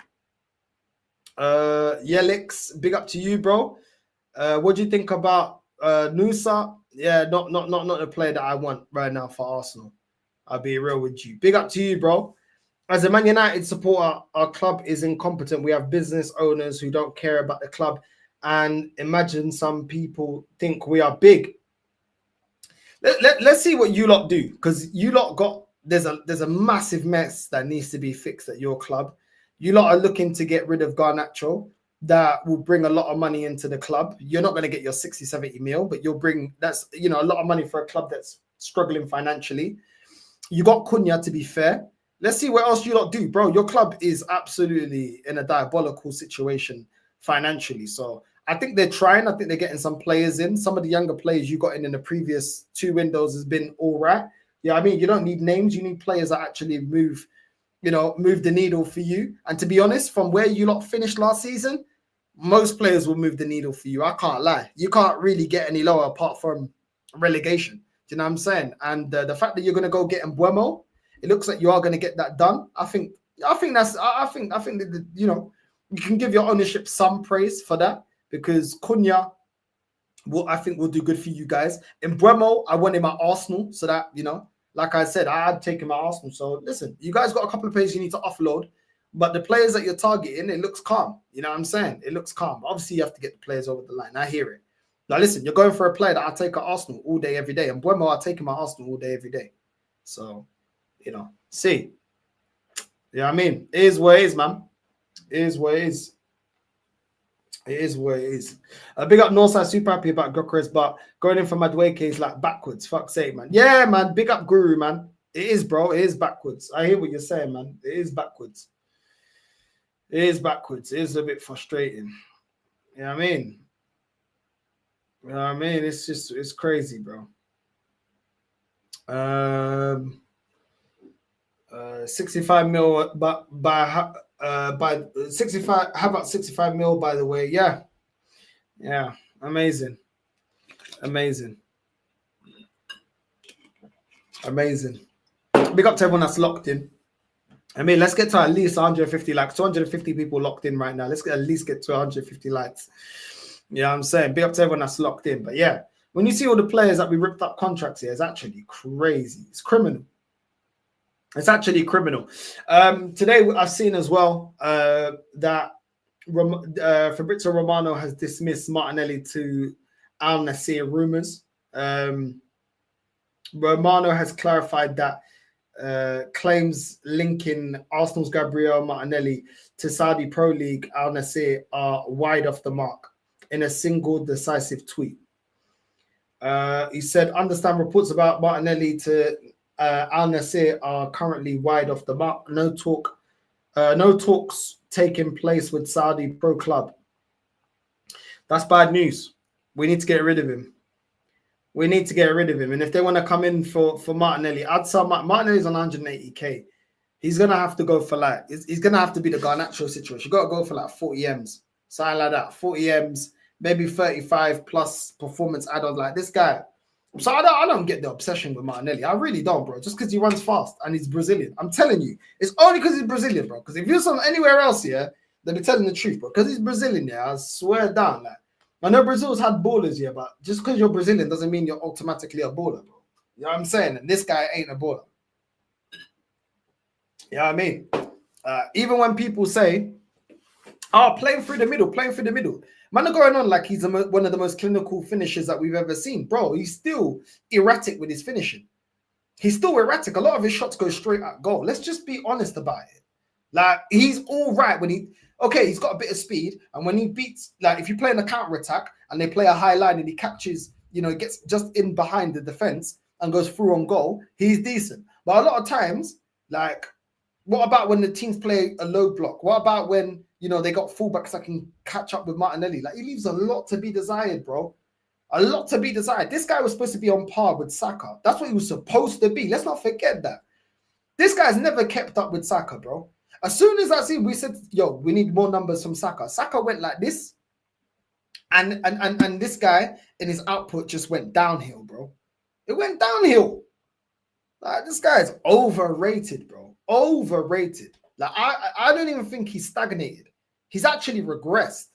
Yelix. Big up to you, bro. What do you think about Nusa? Yeah, not the player that I want right now for Arsenal. I'll be real with you. Big up to you, bro. As a Man United supporter, our club is incompetent. We have business owners who don't care about the club. And imagine some people think we are big. Let's see what you lot do, because you lot got there's a massive mess that needs to be fixed at your club. You lot are looking to get rid of Garnacho. That will bring a lot of money into the club. You're not going to get your 60, 70 mil, but you'll bring that's a lot of money for a club that's struggling financially. You got Cunha, to be fair. Let's see what else you lot do, bro. Your club is absolutely in a diabolical situation financially. So I think they're trying. I think they're getting some players in. Some of the younger players you got in the previous 2 windows has been all right. Yeah, I mean, you don't need names. You need players that actually move the needle for you. And to be honest, from where you lot finished last season, most players will move the needle for you. I can't lie. You can't really get any lower apart from relegation. Do you know what I'm saying? And the fact that you're going to go get Mbuemo, it looks like you are going to get that done. I think that, you can give your ownership some praise for that, because Cunha I think will do good for you guys. Mbuemo, I want him at Arsenal, so that, like I said, I'd take him at Arsenal. So listen, you guys got a couple of players you need to offload, but the players that you're targeting, it looks calm. You know what I'm saying? It looks calm. Obviously, you have to get the players over the line. I hear it. Now listen, you're going for a player that I take at Arsenal all day, every day. And Mbuemo, I take him at Arsenal all day, every day. So, see. Yeah, I mean, it is what it is, man. It is what it is. It is what it is. Big up Northside, super happy about Gyökeres, but going in for Madueke is like backwards. Fuck's sake, man. Yeah, man. Big up Guru, man. It is, bro. It is backwards. I hear what you're saying, man. It is backwards. It is backwards. It is a bit frustrating. You know what I mean? It's crazy, bro. 65 mil, but by 65. How about 65 mil? By the way, yeah, amazing. Big up to everyone that's locked in. I mean, let's get to at least 150 likes. 250 people locked in right now. Let's at least get to 150 likes. Yeah, I'm saying big up to everyone that's locked in. But yeah, when you see all the players that we ripped up contracts here, it's actually crazy. It's criminal. It's actually criminal. Today, I've seen as well that Fabrizio Romano has dismissed Martinelli to Al Nassr rumours. Romano has clarified that claims linking Arsenal's Gabriel Martinelli to Saudi Pro League Al Nassr are wide off the mark in a single decisive tweet. He said, understand reports about Martinelli to Al Nassr are currently wide off the mark. No talks taking place with Saudi Pro Club. That's bad news. We need to get rid of him. We need to get rid of him. And if they want to come in for Martinelli, I'd say Martinelli's on 180k. He's going to have to go for like, he's going to have to be the Garnacho situation. You got to go for like 40 M's, something like that. 40 M's, maybe 35 plus performance add-on. Like this guy. So I don't get the obsession with Martinelli. I really don't, bro. Just because he runs fast and he's Brazilian. I'm telling you, it's only because he's Brazilian, bro. Because if you're anywhere else here, they'll be telling the truth, bro. Because he's Brazilian, yeah, I swear down. Like, I know Brazil's had ballers, yeah, but just because you're Brazilian doesn't mean you're automatically a baller, bro. You know what I'm saying? And this guy ain't a baller. You know what I mean? Even when people say, oh, playing through the middle. Man are going on like he's one of the most clinical finishers that we've ever seen. Bro, he's still erratic with his finishing. He's still erratic. A lot of his shots go straight at goal. Let's just be honest about it. Like, he's all right when he's got a bit of speed. And when he beats, like, if you play in a counter-attack and they play a high line and he catches, gets just in behind the defense and goes through on goal, he's decent. But a lot of times, like, what about when the teams play a low block? What about when, they got fullbacks that can catch up with Martinelli? Like, he leaves a lot to be desired, bro. A lot to be desired. This guy was supposed to be on par with Saka. That's what he was supposed to be. Let's not forget that. This guy's never kept up with Saka, bro. As soon as we said, yo, we need more numbers from Saka. Saka went like this. And this guy in his output just went downhill, bro. It went downhill. Like, this guy is overrated, bro. Overrated. Like, I don't even think he's stagnated. He's actually regressed.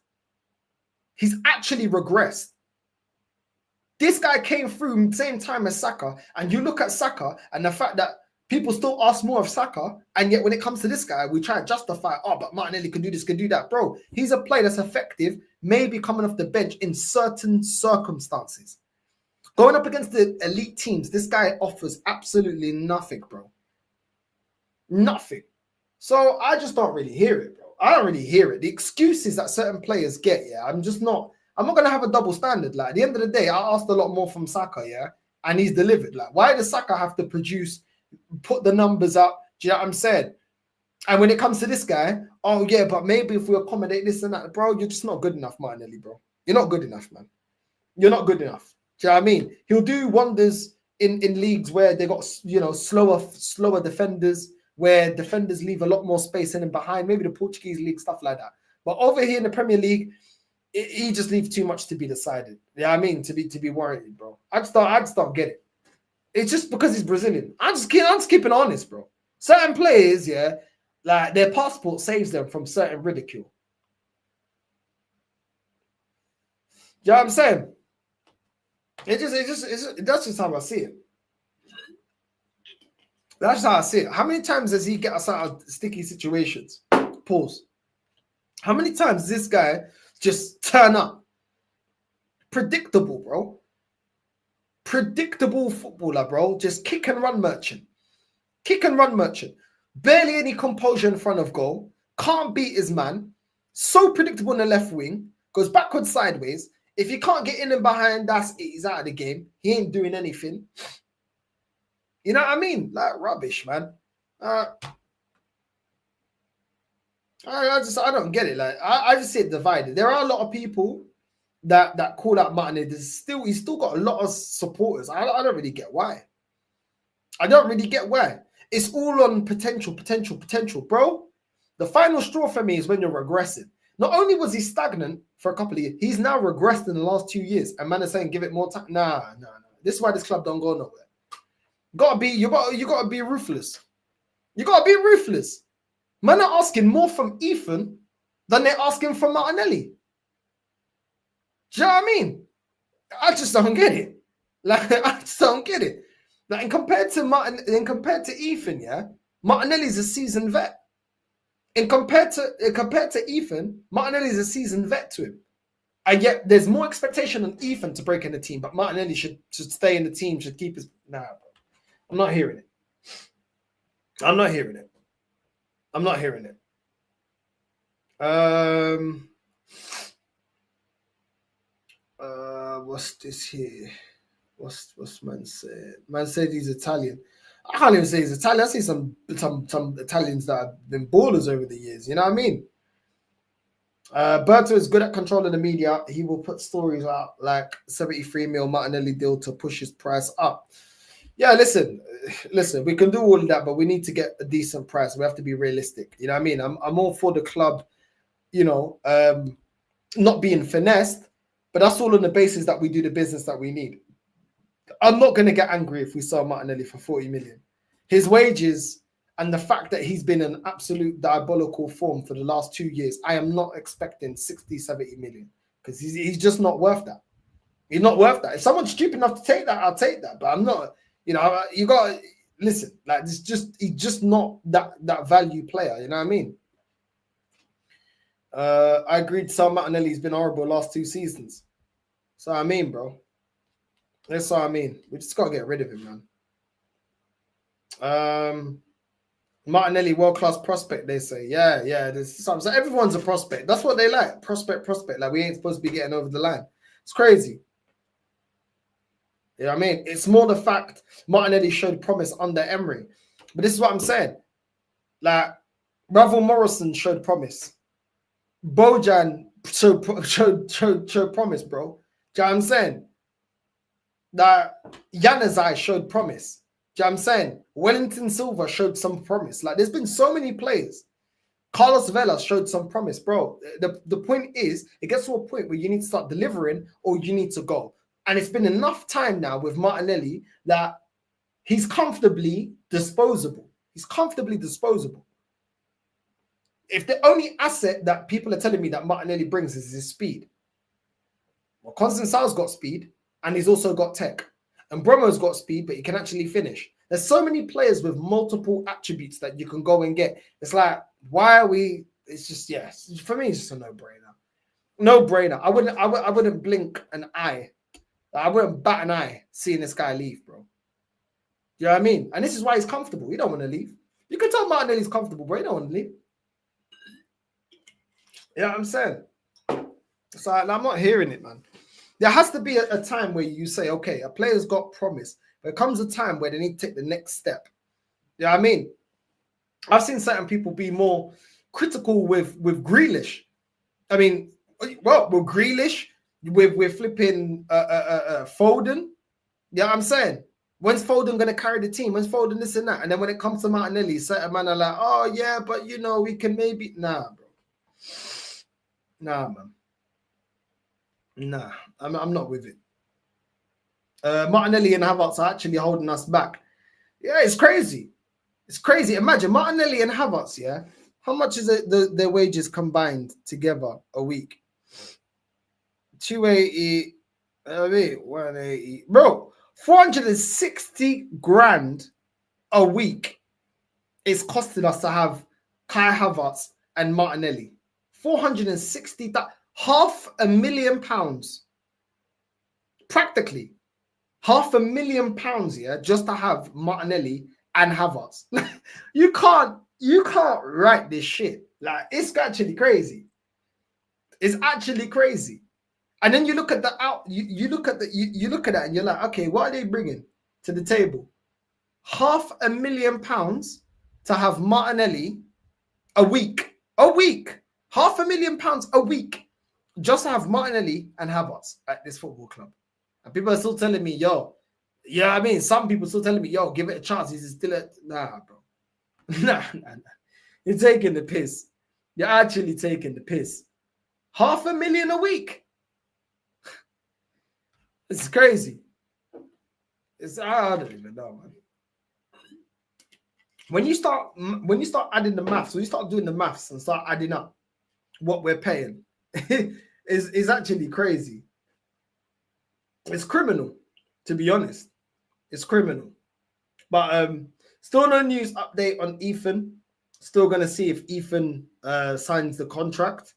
This guy came through same time as Saka, and you look at Saka and the fact that people still ask more of Saka, and yet when it comes to this guy, we try to justify, oh, but Martinelli can do this, can do that. Bro, he's a player that's effective, maybe coming off the bench in certain circumstances. Going up against the elite teams, this guy offers absolutely nothing, bro. Nothing. So I just don't really hear it, bro. I don't really hear it. The excuses that certain players get, yeah, I'm not going to have a double standard. Like, at the end of the day, I asked a lot more from Saka, yeah, and he's delivered. Like, why does Saka have to produce, put the numbers up? Do you know what I'm saying? And when it comes to this guy, oh, yeah, but maybe if we accommodate this and that, bro, you're just not good enough, Martinelli, bro. You're not good enough, man. You're not good enough. Do you know what I mean? He'll do wonders in leagues where they got, slower defenders, where defenders leave a lot more space in and behind, maybe the Portuguese league, stuff like that. But over here in the Premier League, he just leaves too much to be decided. Yeah, you know I mean, to be worried, bro. I just don't get it. It's just because he's Brazilian. I'm just keeping honest, bro. Certain players, yeah, like their passport saves them from certain ridicule. You know what I'm saying? That's just how I see it. That's how I see it. How many times does he get us out of sticky situations? Pause. How many times does this guy just turn up? Predictable, bro. Predictable footballer, bro. Just kick and run merchant. Barely any composure in front of goal. Can't beat his man. So predictable in the left wing. Goes backwards, sideways. If he can't get in and behind, that's it. He's out of the game. He ain't doing anything. You know what I mean? Like, rubbish, man. I don't get it. Like, I just see it divided. There are a lot of people that call out Martinelli. He's still got a lot of supporters. I don't really get why. It's all on potential, bro. The final straw for me is when you're regressing. Not only was he stagnant for a couple of years, he's now regressed in the last 2 years. And man is saying, give it more time. Nah. This is why this club don't go nowhere. You gotta be ruthless. Man are asking more from Ethan than they're asking from Martinelli. Do you know what I mean? I just don't get it. Like, I just don't get it. Like, and compared to Ethan, yeah, Martinelli's a seasoned vet. And compared to Ethan, Martinelli is a seasoned vet to him. And yet there's more expectation on Ethan to break in the team, but Martinelli should stay in the team, should keep his... Nah, bro. I'm not hearing it. I'm not hearing it. I'm not hearing it. What's this here? What's man said? Man said he's Italian. I can't even say he's Italian. I see some Italians that have been ballers over the years. You know what I mean? Berto is good at controlling the media. He will put stories out like 73 mil Martinelli deal to push his price up. Yeah, listen, we can do all of that, but we need to get a decent price. We have to be realistic. You know what I mean? I'm all for the club, you know, not being finessed, but that's all on the basis that we do the business that we need. I'm not going to get angry if we sell Martinelli for 40 million. His wages and the fact that he's been in absolute diabolical form for the last 2 years, I am not expecting 60, 70 million because he's just not worth that. He's not worth that. If someone's stupid enough to take that, I'll take that. But I'm not, you know, you got to listen, like he's just not that value player. You know what I mean? I agreed. Sal Martinelli's been horrible last 2 seasons. So I mean, bro. That's what I mean. We just got to get rid of him, man. Martinelli, world-class prospect, they say. Yeah. So everyone's a prospect. That's what they like. Prospect. Like, we ain't supposed to be getting over the line. It's crazy. You know what I mean? It's more the fact Martinelli showed promise under Emery. But this is what I'm saying. Like, Ravel Morrison showed promise. Bojan showed promise, bro. Do you know what I'm saying? That Januzaj showed promise. Do you know what I'm saying? Wellington Silva showed some promise. Like, there's been so many players. Carlos Vela showed some promise, bro. The point is, it gets to a point where you need to start delivering or you need to go. And it's been enough time now with Martinelli that he's comfortably disposable. If the only asset that people are telling me that Martinelli brings is his speed, well, Constance's got speed and he's also got tech. And Bromo's got speed, but he can actually finish. There's so many players with multiple attributes that you can go and get. It's like, why are we? It's just, yes. For me, it's just a no-brainer. No-brainer. I wouldn't blink an eye. I wouldn't bat an eye seeing this guy leave, bro. You know what I mean? And this is why he's comfortable. He don't want to leave. You can tell Martinelli's comfortable, bro. He don't want to leave. You know what I'm saying? So I'm not hearing it, man. There has to be a time where you say, okay, a player's got promise. But it comes a time where they need to take the next step. You know what I mean? I've seen certain people be more critical with Grealish. I mean, well, with Grealish, with flipping Foden. You know what I'm saying? When's Foden going to carry the team? When's Foden this and that? And then when it comes to Martinelli, certain men are like, oh, yeah, but, you know, we can maybe... Nah, bro. Nah, man. Nah, I'm not with it. Martinelli and Havertz are actually holding us back. Yeah, it's crazy. It's crazy. Imagine Martinelli and Havertz, yeah? How much is their wages combined together a week? 280, 180. Bro, 460 grand a week is costing us to have Kai Havertz and Martinelli. 460, £500,000. Practically. £500,000, yeah, just to have Martinelli and Havertz. you can't write this shit. Like, it's actually crazy. It's actually crazy. And then you look at you look at that and you're like, okay, what are they bringing to the table? £500,000 to have Martinelli a week. £500,000 a week just to have Martinelli and Havertz at this football club. And people are still telling me, yo, yeah, I mean, some people still telling me, yo, give it a chance. He's still nah, bro. Nah. You're taking the piss. You're actually taking the piss. £500,000 a week. It's crazy. I don't even know, man. When you start adding the maths, when you start doing the maths and start adding up what we're paying, is actually crazy. It's criminal, to be honest. It's criminal. But still no news update on Ethan. Still going to see if Ethan signs the contract.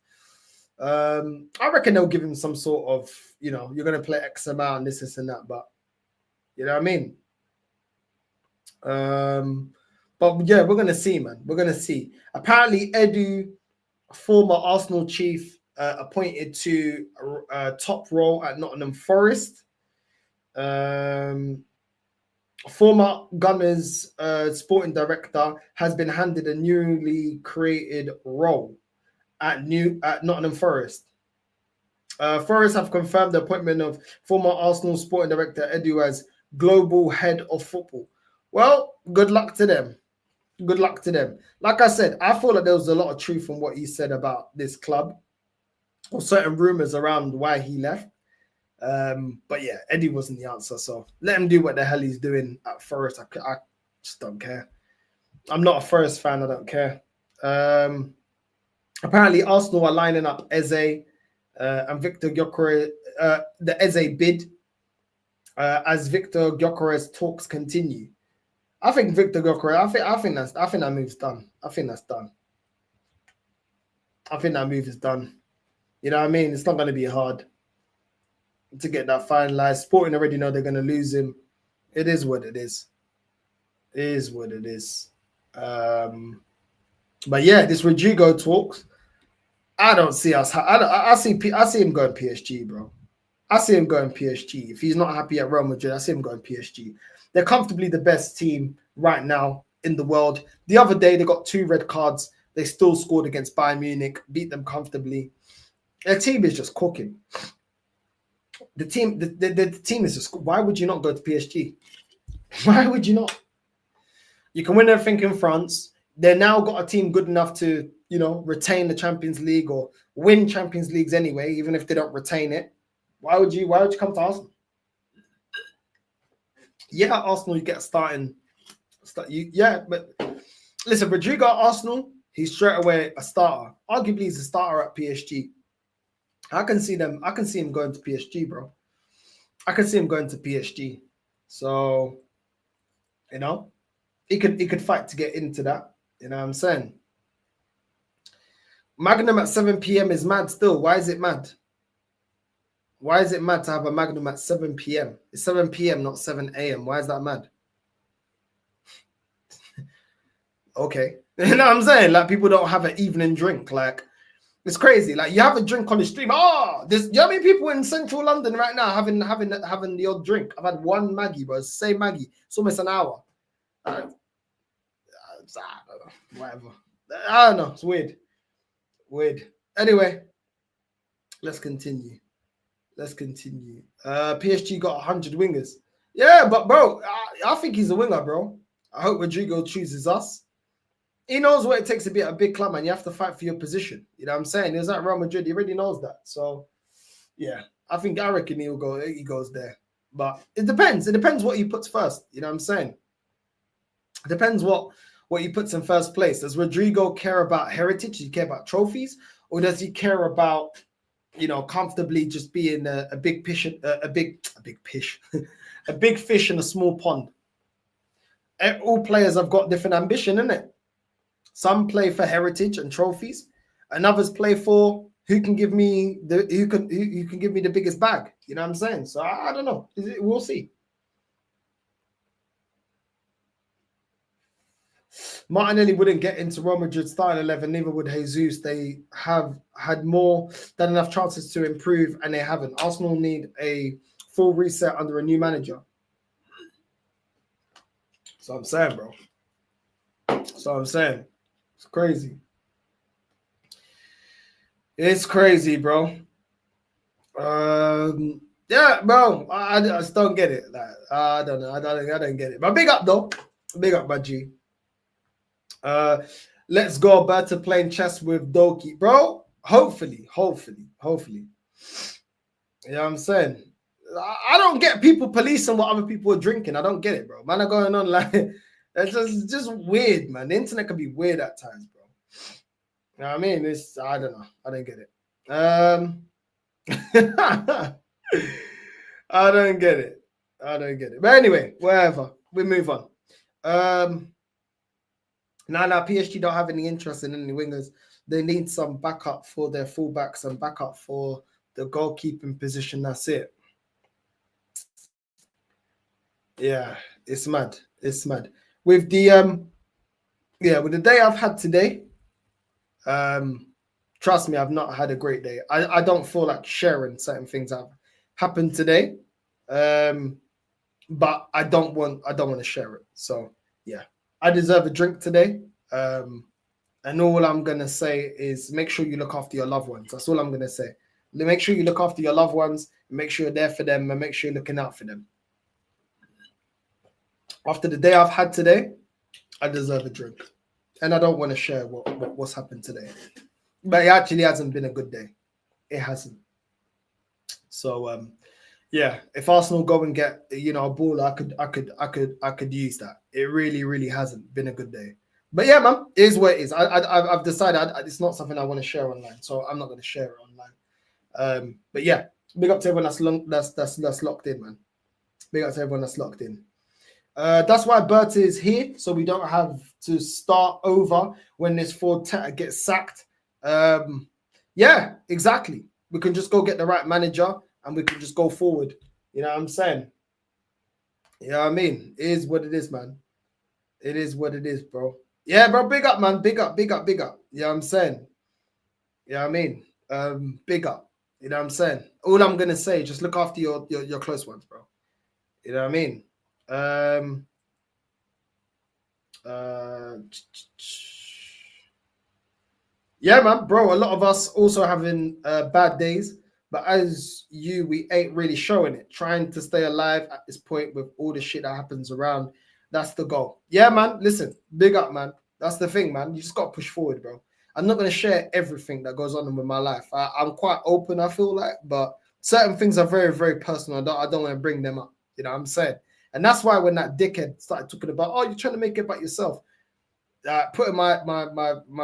I reckon they'll give him some sort of, you're going to play X amount and this and that, but you know what I mean? But yeah, we're going to see, man. We're going to see. Apparently, Edu, former Arsenal chief, appointed to a top role at Nottingham Forest. Former Gunners sporting director has been handed a newly created role at Nottingham Forest. Forest have confirmed the appointment of former Arsenal sporting director Edu as global head of football. Well, good luck to them. Good luck to them. Like I said, I feel like there was a lot of truth in what he said about this club, or certain rumors around why he left. But yeah, Eddie wasn't the answer. So let him do what the hell he's doing at Forest. I just don't care. I'm not a Forest fan. I don't care. Apparently, Arsenal are lining up Eze and Victor Gyökeres, the Eze bid, as Victor Gyökeres talks continue. I think Victor Gyökeres. I think that move's done. I think that's done. I think that move is done. You know what I mean? It's not going to be hard to get that finalized. Sporting already know they're going to lose him. It is what it is. It is what it is. But yeah, this Rodrigo talks. I don't see us. I see him going PSG, bro. I see him going PSG. If he's not happy at Real Madrid, I see him going PSG. They're comfortably the best team right now in the world. The other day, they got 2 red cards. They still scored against Bayern Munich, beat them comfortably. Their team is just cooking. The team is just. Why would you not go to PSG? Why would you not? You can win everything in France. They're now got a team good enough to, retain the Champions League or win Champions Leagues anyway, even if they don't retain it. Why would you come to Arsenal? Yeah, Arsenal, you get starting. But listen, Rodrigo at Arsenal, he's straight away a starter. Arguably, he's a starter at PSG. I can see him going to PSG, bro. I can see him going to PSG. So, he could fight to get into that. You know what I'm saying? Magnum at 7 p.m. is mad still. Why is it mad? Why is it mad to have a Magnum at 7 p.m.? It's 7 p.m., not 7 a.m. Why is that mad? Okay. You know what I'm saying? Like, people don't have an evening drink. Like, it's crazy. Like, you have a drink on the stream. You know how many people in central London right now having the odd drink? I've had one Maggie, bro. It's the same Maggie. It's almost an hour. I don't know. Whatever. I don't know. It's weird. Anyway, let's continue. PSG got 100 wingers. Yeah, but bro, I think he's a winger, bro. I hope Rodrigo chooses us. He knows what it takes to be at a big club, man. You have to fight for your position. You know what I'm saying? He was at Real Madrid. He already knows that. So, yeah, I reckon he goes there. But it depends. It depends what he puts first. You know what I'm saying? It depends what he puts in first place. Does Rodrigo care about heritage? Does he care about trophies? Or does he care about, comfortably just being a big fish, a big fish in a small pond? All players have got different ambition, innit? Some play for heritage and trophies, and others play for who can give me the biggest bag. You know what I'm saying? So I don't know. We'll see. Martinelli wouldn't get into Real Madrid's starting 11, neither would Jesus. They have had more than enough chances to improve, and they haven't. Arsenal need a full reset under a new manager. So I'm saying, bro. It's crazy. It's crazy, bro. Yeah, bro. I just don't get it. Like, I don't know. I don't get it. But big up, though. Big up, my G. Let's go back to playing chess with Doki, bro. Hopefully. You know what I'm saying? I don't get people policing what other people are drinking. I don't get it, bro. Man are going on like it's just weird, man. The internet can be weird at times, bro. You know what I mean? I don't know. I don't get it. I don't get it. But anyway, whatever. We move on. Now PSG don't have any interest in any wingers. They need some backup for their fullbacks and backup for the goalkeeping position. That's it. Yeah, it's mad. It's mad. With the with the day I've had today, trust me, I've not had a great day. I don't feel like sharing certain things that have happened today. But I don't want to share it. So yeah, I deserve a drink today. And all I'm gonna say is make sure you look after your loved ones. That's all I'm gonna say. Make sure you look after your loved ones, make sure you're there for them, and make sure you're looking out for them. After the day I've had today, I deserve a drink. And I don't want to share what's happened today. But it actually hasn't been a good day. It hasn't. So yeah, if Arsenal go and get a ball, I could use that. It really, really hasn't been a good day. But yeah, man, it is what it is. I've decided it's not something I want to share online, so I'm not going to share it online. But yeah, big up to everyone that's locked in, man. Big up to everyone that's locked in. That's why Bert is here, so we don't have to start over when this Ford Teta gets sacked. Yeah, exactly. We can just go get the right manager and we can just go forward. You know what I'm saying? You know what I mean? It is what it is, man. It is what it is, bro. Yeah, bro, big up, man. Big up, big up, big up. You know what I'm saying? You know what I mean? Big up. You know what I'm saying? All I'm going to say, just look after your close ones, bro. You know what I mean? Yeah, man, bro. A lot of us also having bad days, but as we ain't really showing it. Trying to stay alive at this point with all the shit that happens around. That's the goal. Yeah, man. Listen, big up, man. That's the thing, man. You just got to push forward, bro. I'm not going to share everything that goes on with my life. I'm quite open, I feel like, but certain things are very, very personal. I don't want to bring them up. You know what I'm saying? And that's why when that dickhead started talking about, oh, you're trying to make it about yourself, putting my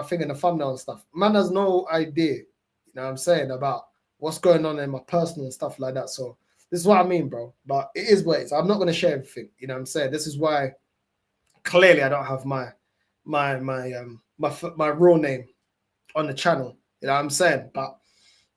finger in the thumbnail and stuff, man has no idea, you know what I'm saying, about what's going on in my personal and stuff like that. So this is what I mean, bro. But it is what it is. I'm not going to share everything, you know what I'm saying? This is why clearly I don't have my real name on the channel, you know what I'm saying? But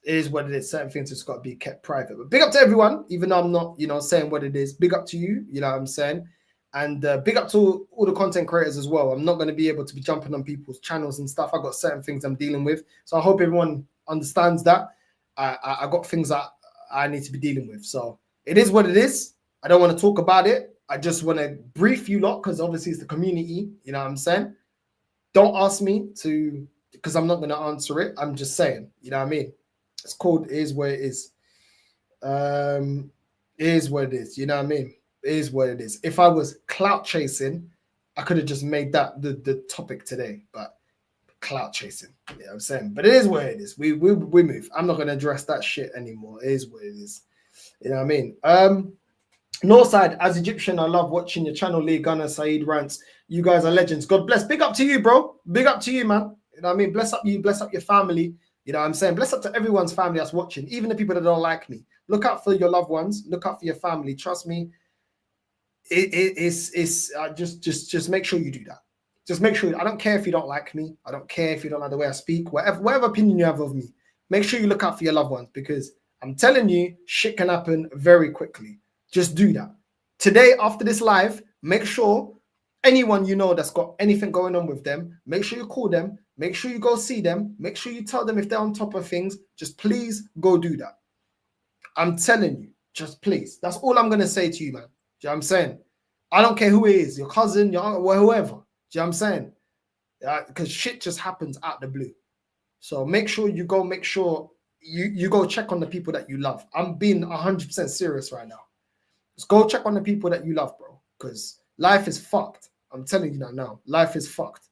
it is what it is. Certain things just got to be kept private. But big up to everyone, even though I'm not, saying what it is. Big up to you, you know what I'm saying? And big up to all the content creators as well. I'm not going to be able to be jumping on people's channels and stuff. I've got certain things I'm dealing with. So I hope everyone understands that. I got things that I need to be dealing with. So it is what it is. I don't want to talk about it. I just want to brief you lot because obviously it's the community. You know what I'm saying? Don't ask me to, because I'm not going to answer it. I'm just saying, you know what I mean? It's called It Is What It Is. It is what it is. You know what I mean? It is what it is. If I was clout chasing, I could have just made that the topic today. But clout chasing, you know what I'm saying? But it is what it is. We move. I'm not going to address that shit anymore. It is what it is. You know what I mean? Northside, as Egyptian, I love watching your channel, Lee Gunner, Saeed Rants. You guys are legends. God bless. Big up to you, bro. Big up to you, man. You know what I mean? Bless up you. Bless up your family. You know what I'm saying? Bless up to everyone's family that's watching, even the people that don't like me. Look out for your loved ones. Look out for your family. Trust me. It's just make sure you do that. Just make sure. I don't care if you don't like me. I don't care if you don't like the way I speak. Whatever opinion you have of me, make sure you look out for your loved ones because I'm telling you, shit can happen very quickly. Just do that. Today, after this live, make sure anyone you know that's got anything going on with them, make sure you call them. Make sure you go see them. Make sure you tell them if they're on top of things. Just please go do that. I'm telling you, just please. That's all I'm going to say to you, man. Do you know what I'm saying? I don't care who it is, your cousin, your uncle, whoever. Do you know what I'm saying? Because shit just happens out the blue. So make sure you go check on the people that you love. I'm being 100% serious right now. Just go check on the people that you love, bro. Because life is fucked. I'm telling you that now. Life is fucked.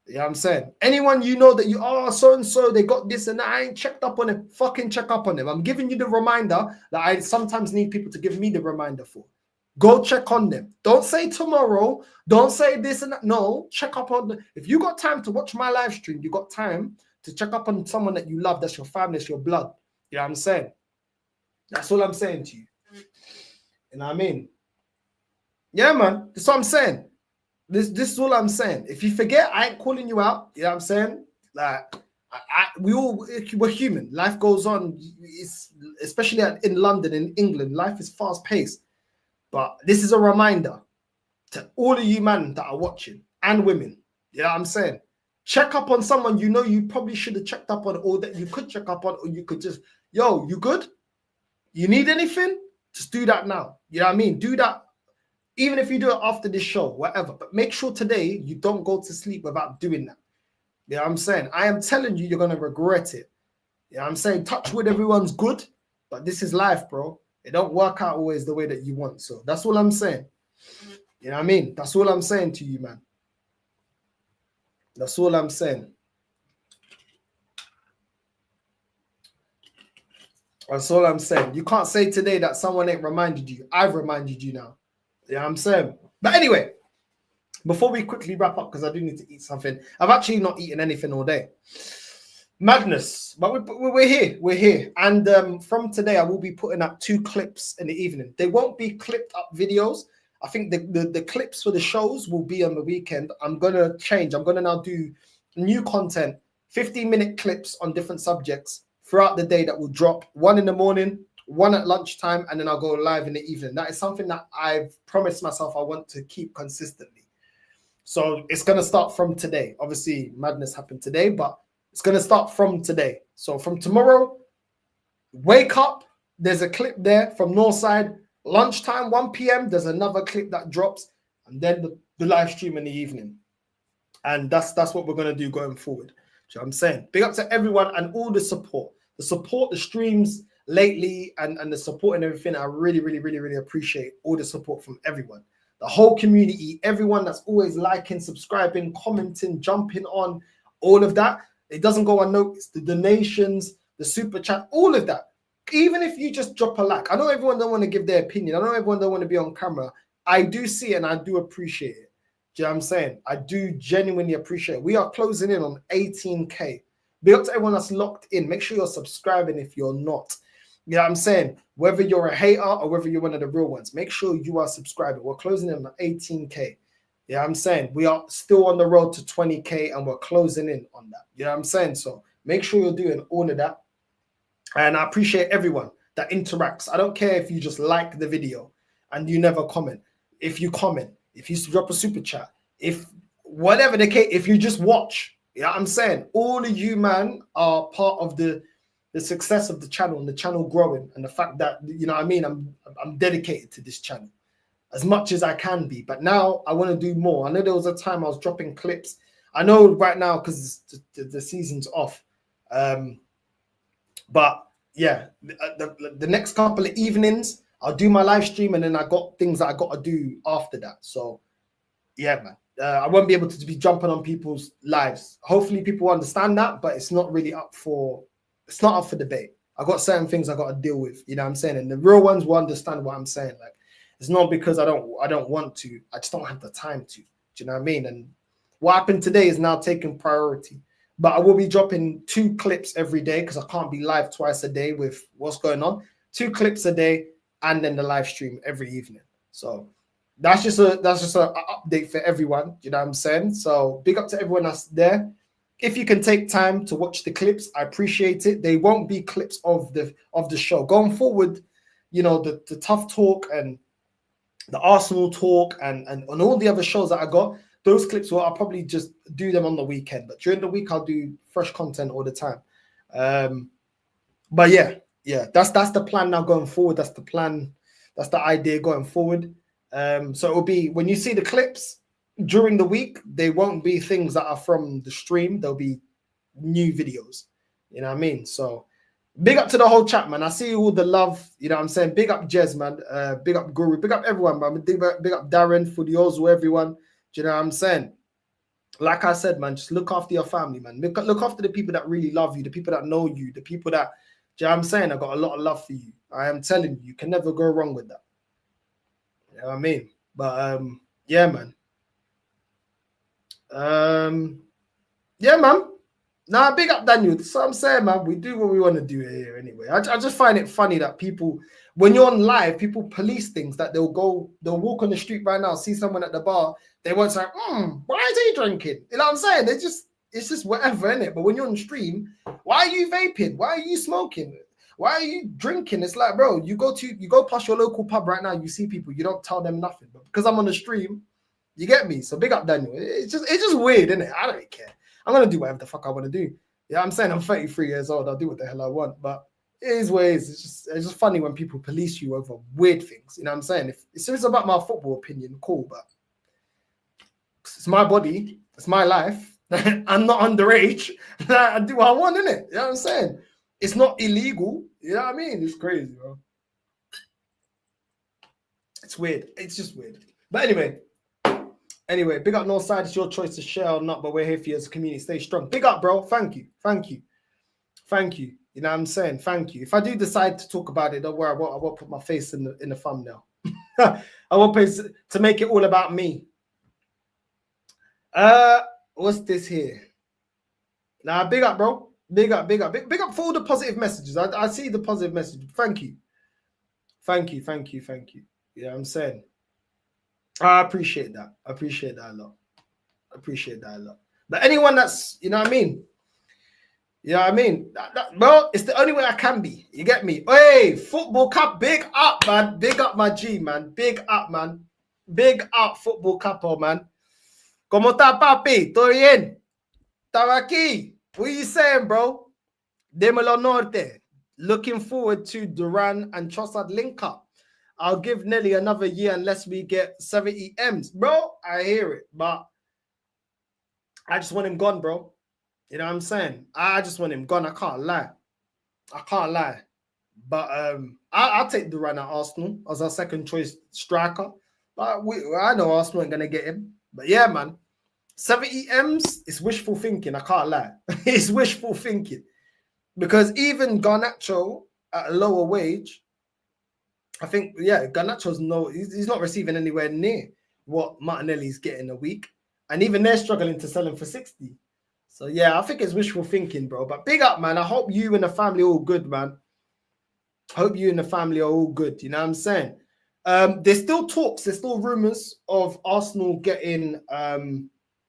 You know what I'm saying? Anyone you know that so-and-so, they got this and that, I ain't checked up on them, fucking check up on them. I'm giving you the reminder that I sometimes need people to give me the reminder for. Go check on them. Don't say tomorrow. Don't say this and that. No, check up on them. If you got time to watch my live stream, you got time to check up on someone that you love, that's your family, that's your blood. You know what I'm saying? That's all I'm saying to you. You know what I mean? Yeah, man. That's what I'm saying. This is all I'm saying. If you forget, I ain't calling you out. You know what I'm saying? Like, we're human. Life goes on. It's, especially in London, in England, life is fast paced. But this is a reminder to all of you men that are watching and women. You know what I'm saying? Check up on someone you know you probably should have checked up on, or that you could check up on, or you could just, yo, you good? You need anything? Just do that now. You know what I mean? Do that. Even if you do it after this show, whatever. But make sure today you don't go to sleep without doing that. You know what I'm saying? I am telling you, you're going to regret it. You know what I'm saying? Touch wood, everyone's good. But this is life, bro. It don't work out always the way that you want. So that's all I'm saying. You know what I mean? That's all I'm saying to you, man. That's all I'm saying. That's all I'm saying. You can't say today that someone ain't reminded you. I've reminded you now. You know what I'm saying? But anyway, before we quickly wrap up, because I do need to eat something. I've actually not eaten anything all day. Madness. But we're here. We're here. And from today, I will be putting up 2 clips in the evening. They won't be clipped up videos. I think the clips for the shows will be on the weekend. I'm going to change. I'm going to now do new content, 15-minute clips on different subjects throughout the day that will drop. 1 in the morning, 1 at lunchtime, and then I'll go live in the evening. That is something that I've promised myself I want to keep consistently. So it's going to start from today. Obviously, madness happened today, but it's going to start from today. So from tomorrow, wake up. There's a clip there from Northside. Lunchtime, 1 p.m., there's another clip that drops, and then the live stream in the evening. And that's what we're going to do going forward. Do you know what I'm saying? Big up to everyone and all the support. The streams lately, and the support and everything. I really, really, really, really appreciate all the support from everyone. The whole community, everyone that's always liking, subscribing, commenting, jumping on, all of that. It doesn't go unnoticed. The donations, the super chat, all of that. Even if you just drop a like. I know everyone don't want to give their opinion. I know everyone don't want to be on camera. I do see it and I do appreciate it. Do you know what I'm saying? I do genuinely appreciate it. We are closing in on 18K. Big up to everyone that's locked in. Make sure you're subscribing if you're not. You know what I'm saying? Whether you're a hater or whether you're one of the real ones, make sure you are subscribing. We're closing in on 18K. Yeah, you know I'm saying? We are still on the road to 20K and we're closing in on that. You know what I'm saying? So make sure you're doing all of that. And I appreciate everyone that interacts. I don't care if you just like the video and you never comment. If you comment, if you drop a super chat, if whatever the case, if you just watch, you know what I'm saying? All of you, man, are part of the success of the channel and the channel growing, and the fact that, you know what I mean, I'm dedicated to this channel as much as I can be. But now I want to do more. I know there was a time I was dropping clips. I know right now because the season's off. But yeah, the next couple of evenings, I'll do my live stream, and then I got things that I got to do after that. So yeah, man, I won't be able to be jumping on people's lives. Hopefully people understand that, but it's not really up for debate. I got certain things I got to deal with, you know what I'm saying? And the real ones will understand what I'm saying. Like, it's not because I don't want to, I just don't have the time to. Do you know what I mean? And what happened today is now taking priority. But I will be dropping 2 clips every day because I can't be live twice a day with what's going on. 2 clips a day, and then the live stream every evening. So that's just an update for everyone. You know what I'm saying? So big up to everyone that's there. If you can take time to watch the clips, I appreciate it. They won't be clips of the show going forward. You know, the tough talk and the Arsenal talk and all the other shows that I got. Those clips, well, I'll probably just do them on the weekend. But during the week, I'll do fresh content all the time. But yeah, that's the plan now going forward. That's the plan. That's the idea going forward. So it will be, when you see the clips during the week, they won't be things that are from the stream. There'll be new videos. You know what I mean? So big up to the whole chat, man. I see all the love. You know what I'm saying? Big up Jez, man. Big up Guru. Big up everyone, man. Big up Darren, Fudiozo, everyone. Do you know what I'm saying? Like I said, man, just look after your family, man. Look after the people that really love you, the people that know you, the people that, do you know what I'm saying? I got a lot of love for you. I am telling you, you can never go wrong with that. You know what I mean? But yeah, man. Yeah, man. Nah, big up Daniel. That's what I'm saying, man. We do what we want to do here anyway. I just find it funny that people, when you're on live, people police things that they'll walk on the street right now, see someone at the bar, they won't say, why is he drinking? You know what I'm saying? It's just whatever, innit? But when you're on stream, why are you vaping? Why are you smoking? Why are you drinking? It's like, bro, you go past your local pub right now, you see people, you don't tell them nothing. But because I'm on the stream, you get me? So big up Daniel. It's just weird, isn't it? I don't care. I'm gonna do whatever the fuck I want to do. Yeah, I'm saying I'm 33 years old. I'll do what the hell I want. But it is what it is. It's just funny when people police you over weird things. You know what I'm saying? If it's about my football opinion, cool. But it's my body. It's my life. I'm not underage. I do what I want, innit? You know what I'm saying? It's not illegal. You know what I mean? It's crazy, bro. It's weird. It's just weird. But anyway, big up Northside. It's your choice to share or not, but we're here for you as a community. Stay strong. Big up, bro. Thank you. You know what I'm saying? Thank you. If I do decide to talk about it, don't worry. I won't put my face in the thumbnail. I won't pay to make it all about me. What's this here? Nah, big up, bro. Big up for all the positive messages. I see the positive message. Thank you. You know what I'm saying? I appreciate that. I appreciate that a lot. But anyone that's, you know what I mean? Bro, it's the only way I can be. You get me? Hey, Football Cup, big up, man. Big up my G, man. Big up, man. Big up, Football Cup, man. ¿Cómo está, papi? ¿Todo bien? Estaba aquí. What are you saying, bro? Dímelo Norte. Looking forward to Duran and Trossard link up. I'll give Nelly another year unless we get 70 M's. Bro, I hear it, but I just want him gone, bro. You know what I'm saying? I just want him gone. I can't lie. But I'll take Duran at Arsenal as our second choice striker. But I know Arsenal ain't going to get him. But yeah, man. 70 M's is wishful thinking. I can't lie. It's wishful thinking. Because even Garnacho at a lower wage, I think, yeah, Garnacho's he's not receiving anywhere near what Martinelli's getting a week. And even they're struggling to sell him for 60. So, yeah, I think it's wishful thinking, bro. But big up, man. I hope you and the family are all good, man. Hope you and the family are all good. You know what I'm saying? There's still talks. There's still rumors of Arsenal getting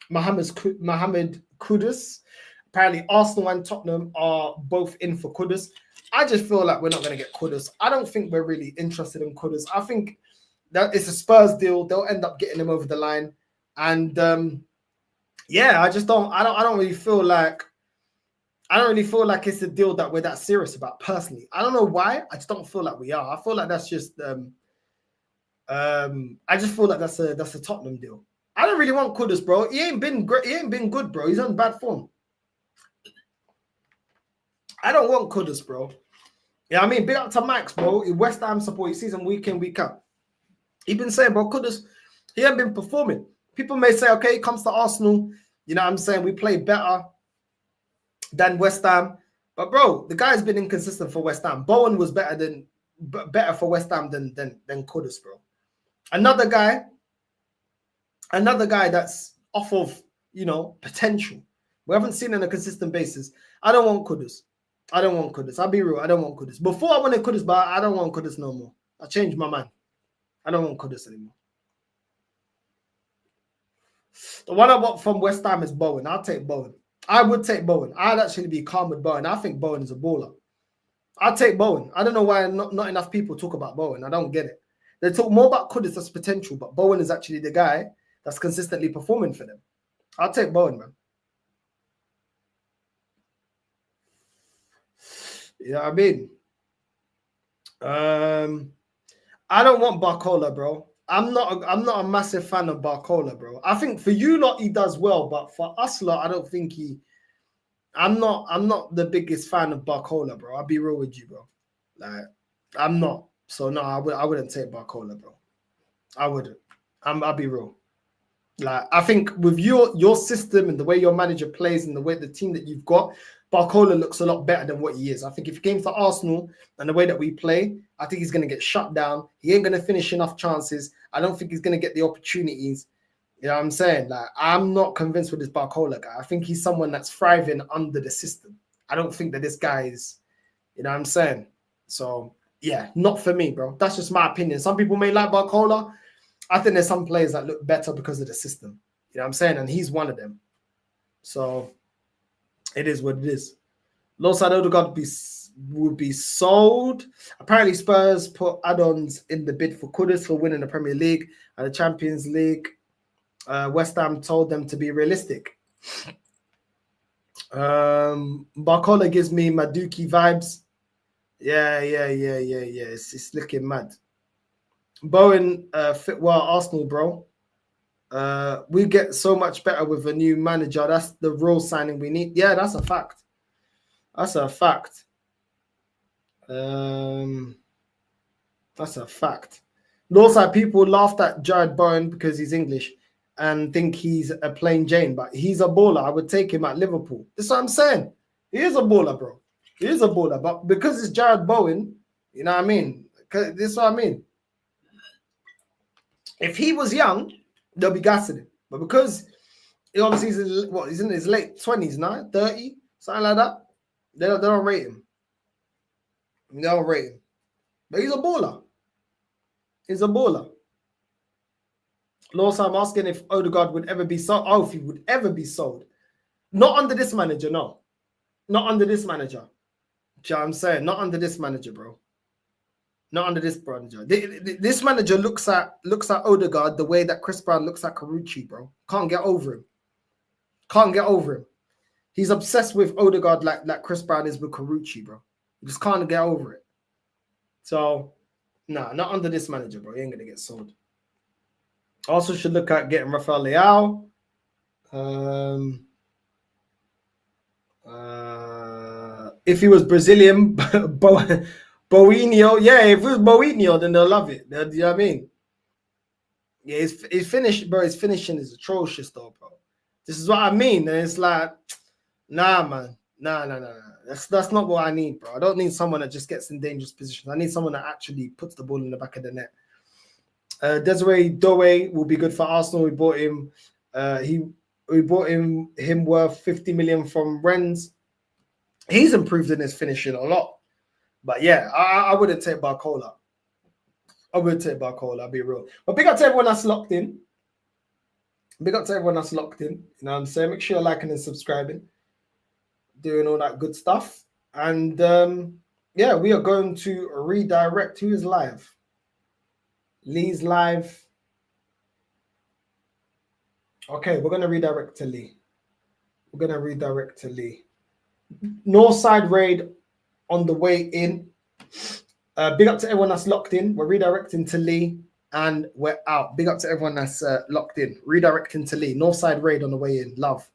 Mohamed Kudus. Apparently, Arsenal and Tottenham are both in for Kudus. I just feel like we're not going to get Kudus. I don't think we're really interested in Kudus. I think that it's a Spurs deal. They'll end up getting him over the line. And yeah, I don't really feel like it's a deal that we're that serious about personally. I don't know why. I just don't feel like we are. I feel like that's just I just feel like that's a Tottenham deal. I don't really want Kudus, bro. He ain't been great. He ain't been good, bro. He's on bad form. I don't want Kudus, bro. Yeah, I mean, big up to Max, bro. West Ham support. You see him week in, week out. He been saying, bro, Kudus, he ain't been performing. People may say, okay, it comes to Arsenal. You know what I'm saying? We play better than West Ham. But, bro, the guy's been inconsistent for West Ham. Bowen was better for West Ham than Kudus, bro. Another guy that's off of, potential. We haven't seen it on a consistent basis. I don't want Kudus. I'll be real. I don't want Kudus. Before I wanted Kudus, but I don't want Kudus no more. I changed my mind. I don't want Kudus anymore. The one I want from West Ham is Bowen. I'll take Bowen. I would take Bowen. I'd actually be calm with Bowen. I think Bowen is a baller. I'll take Bowen. I don't know why not enough people talk about Bowen. I don't get it. They talk more about Kudus as potential, but Bowen is actually the guy that's consistently performing for them. I'll take Bowen, man. You know what I mean? I don't want Barcola, bro. I'm not a massive fan of Barcola, bro. I think for you lot he does well, but for us lot, I don't think I'm not the biggest fan of Barcola, bro. I'll be real with you, bro. Like, I'm not. So no, I wouldn't take Barcola, bro. I wouldn't. I'll be real. Like, I think with your system and the way your manager plays and the way the team that you've got, Barcola looks a lot better than what he is. I think if he came to Arsenal and the way that we play, I think he's going to get shut down. He ain't going to finish enough chances. I don't think he's going to get the opportunities. You know what I'm saying? Like, I'm not convinced with this Barcola guy. I think he's someone that's thriving under the system. I don't think that this guy is, you know what I'm saying? So, yeah, not for me, bro. That's just my opinion. Some people may like Barcola. I think there's some players that look better because of the system. You know what I'm saying? And he's one of them. So, it is what it is. Alongside Odegaard would be sold. Apparently, Spurs put add-ons in the bid for Kudus for winning the Premier League and the Champions League. West Ham told them to be realistic. Barcola gives me Madueke vibes. Yeah. It's looking mad. Bowen fit well at Arsenal, bro. We get so much better with a new manager. That's the real signing we need. Yeah, that's a fact. That's a fact. That's a fact. Also, people laughed at Jared Bowen because he's English and think he's a plain Jane, but he's a baller. I would take him at Liverpool. That's what I'm saying. He is a baller, bro. He is a baller, but because it's Jared Bowen, you know what I mean? This is what I mean. If he was young, they'll be gassing him. But because he obviously he's in his late 20s now, 30, something like that, they don't rate him. They don't rate him. But he's a baller. He's a baller. Also, I'm asking if Odegaard would ever be sold. Oh, if he would ever be sold. Not under this manager, no. Not under this manager. Do you know what I'm saying? Not under this manager, bro. Not under this manager. This manager looks at Odegaard the way that Chris Brown looks at Carucci, bro. Can't get over him. Can't get over him. He's obsessed with Odegaard like Chris Brown is with Carucci, bro. You just can't get over it. So, nah, not under this manager, bro. He ain't gonna get sold. Also, should look at getting Rafael Leao. If he was Brazilian, Boinho, yeah, if it was Boinho, then they'll love it. You know what I mean? Yeah, his finish, bro. His finishing is atrocious, though, bro. This is what I mean. And it's like, nah, man. Nah. That's not what I need, bro. I don't need someone that just gets in dangerous positions. I need someone that actually puts the ball in the back of the net. Desiree Doué will be good for Arsenal. We bought him. We bought him worth 50 million from Rennes. He's improved in his finishing a lot. But yeah, I wouldn't take Barcola. I would take Barcola, I'll be real. But big up to everyone that's locked in. Big up to everyone that's locked in. You know what I'm saying? Make sure you're liking and subscribing. Doing all that good stuff. And yeah, we are going to redirect. Who is live? Lee's live. Okay, we're going to redirect to Lee. Northside raid on the way in. Big up to everyone that's locked in. We're redirecting to Lee and we're out. Big up to everyone that's locked in. Redirecting to Lee. Northside raid on the way in. Love.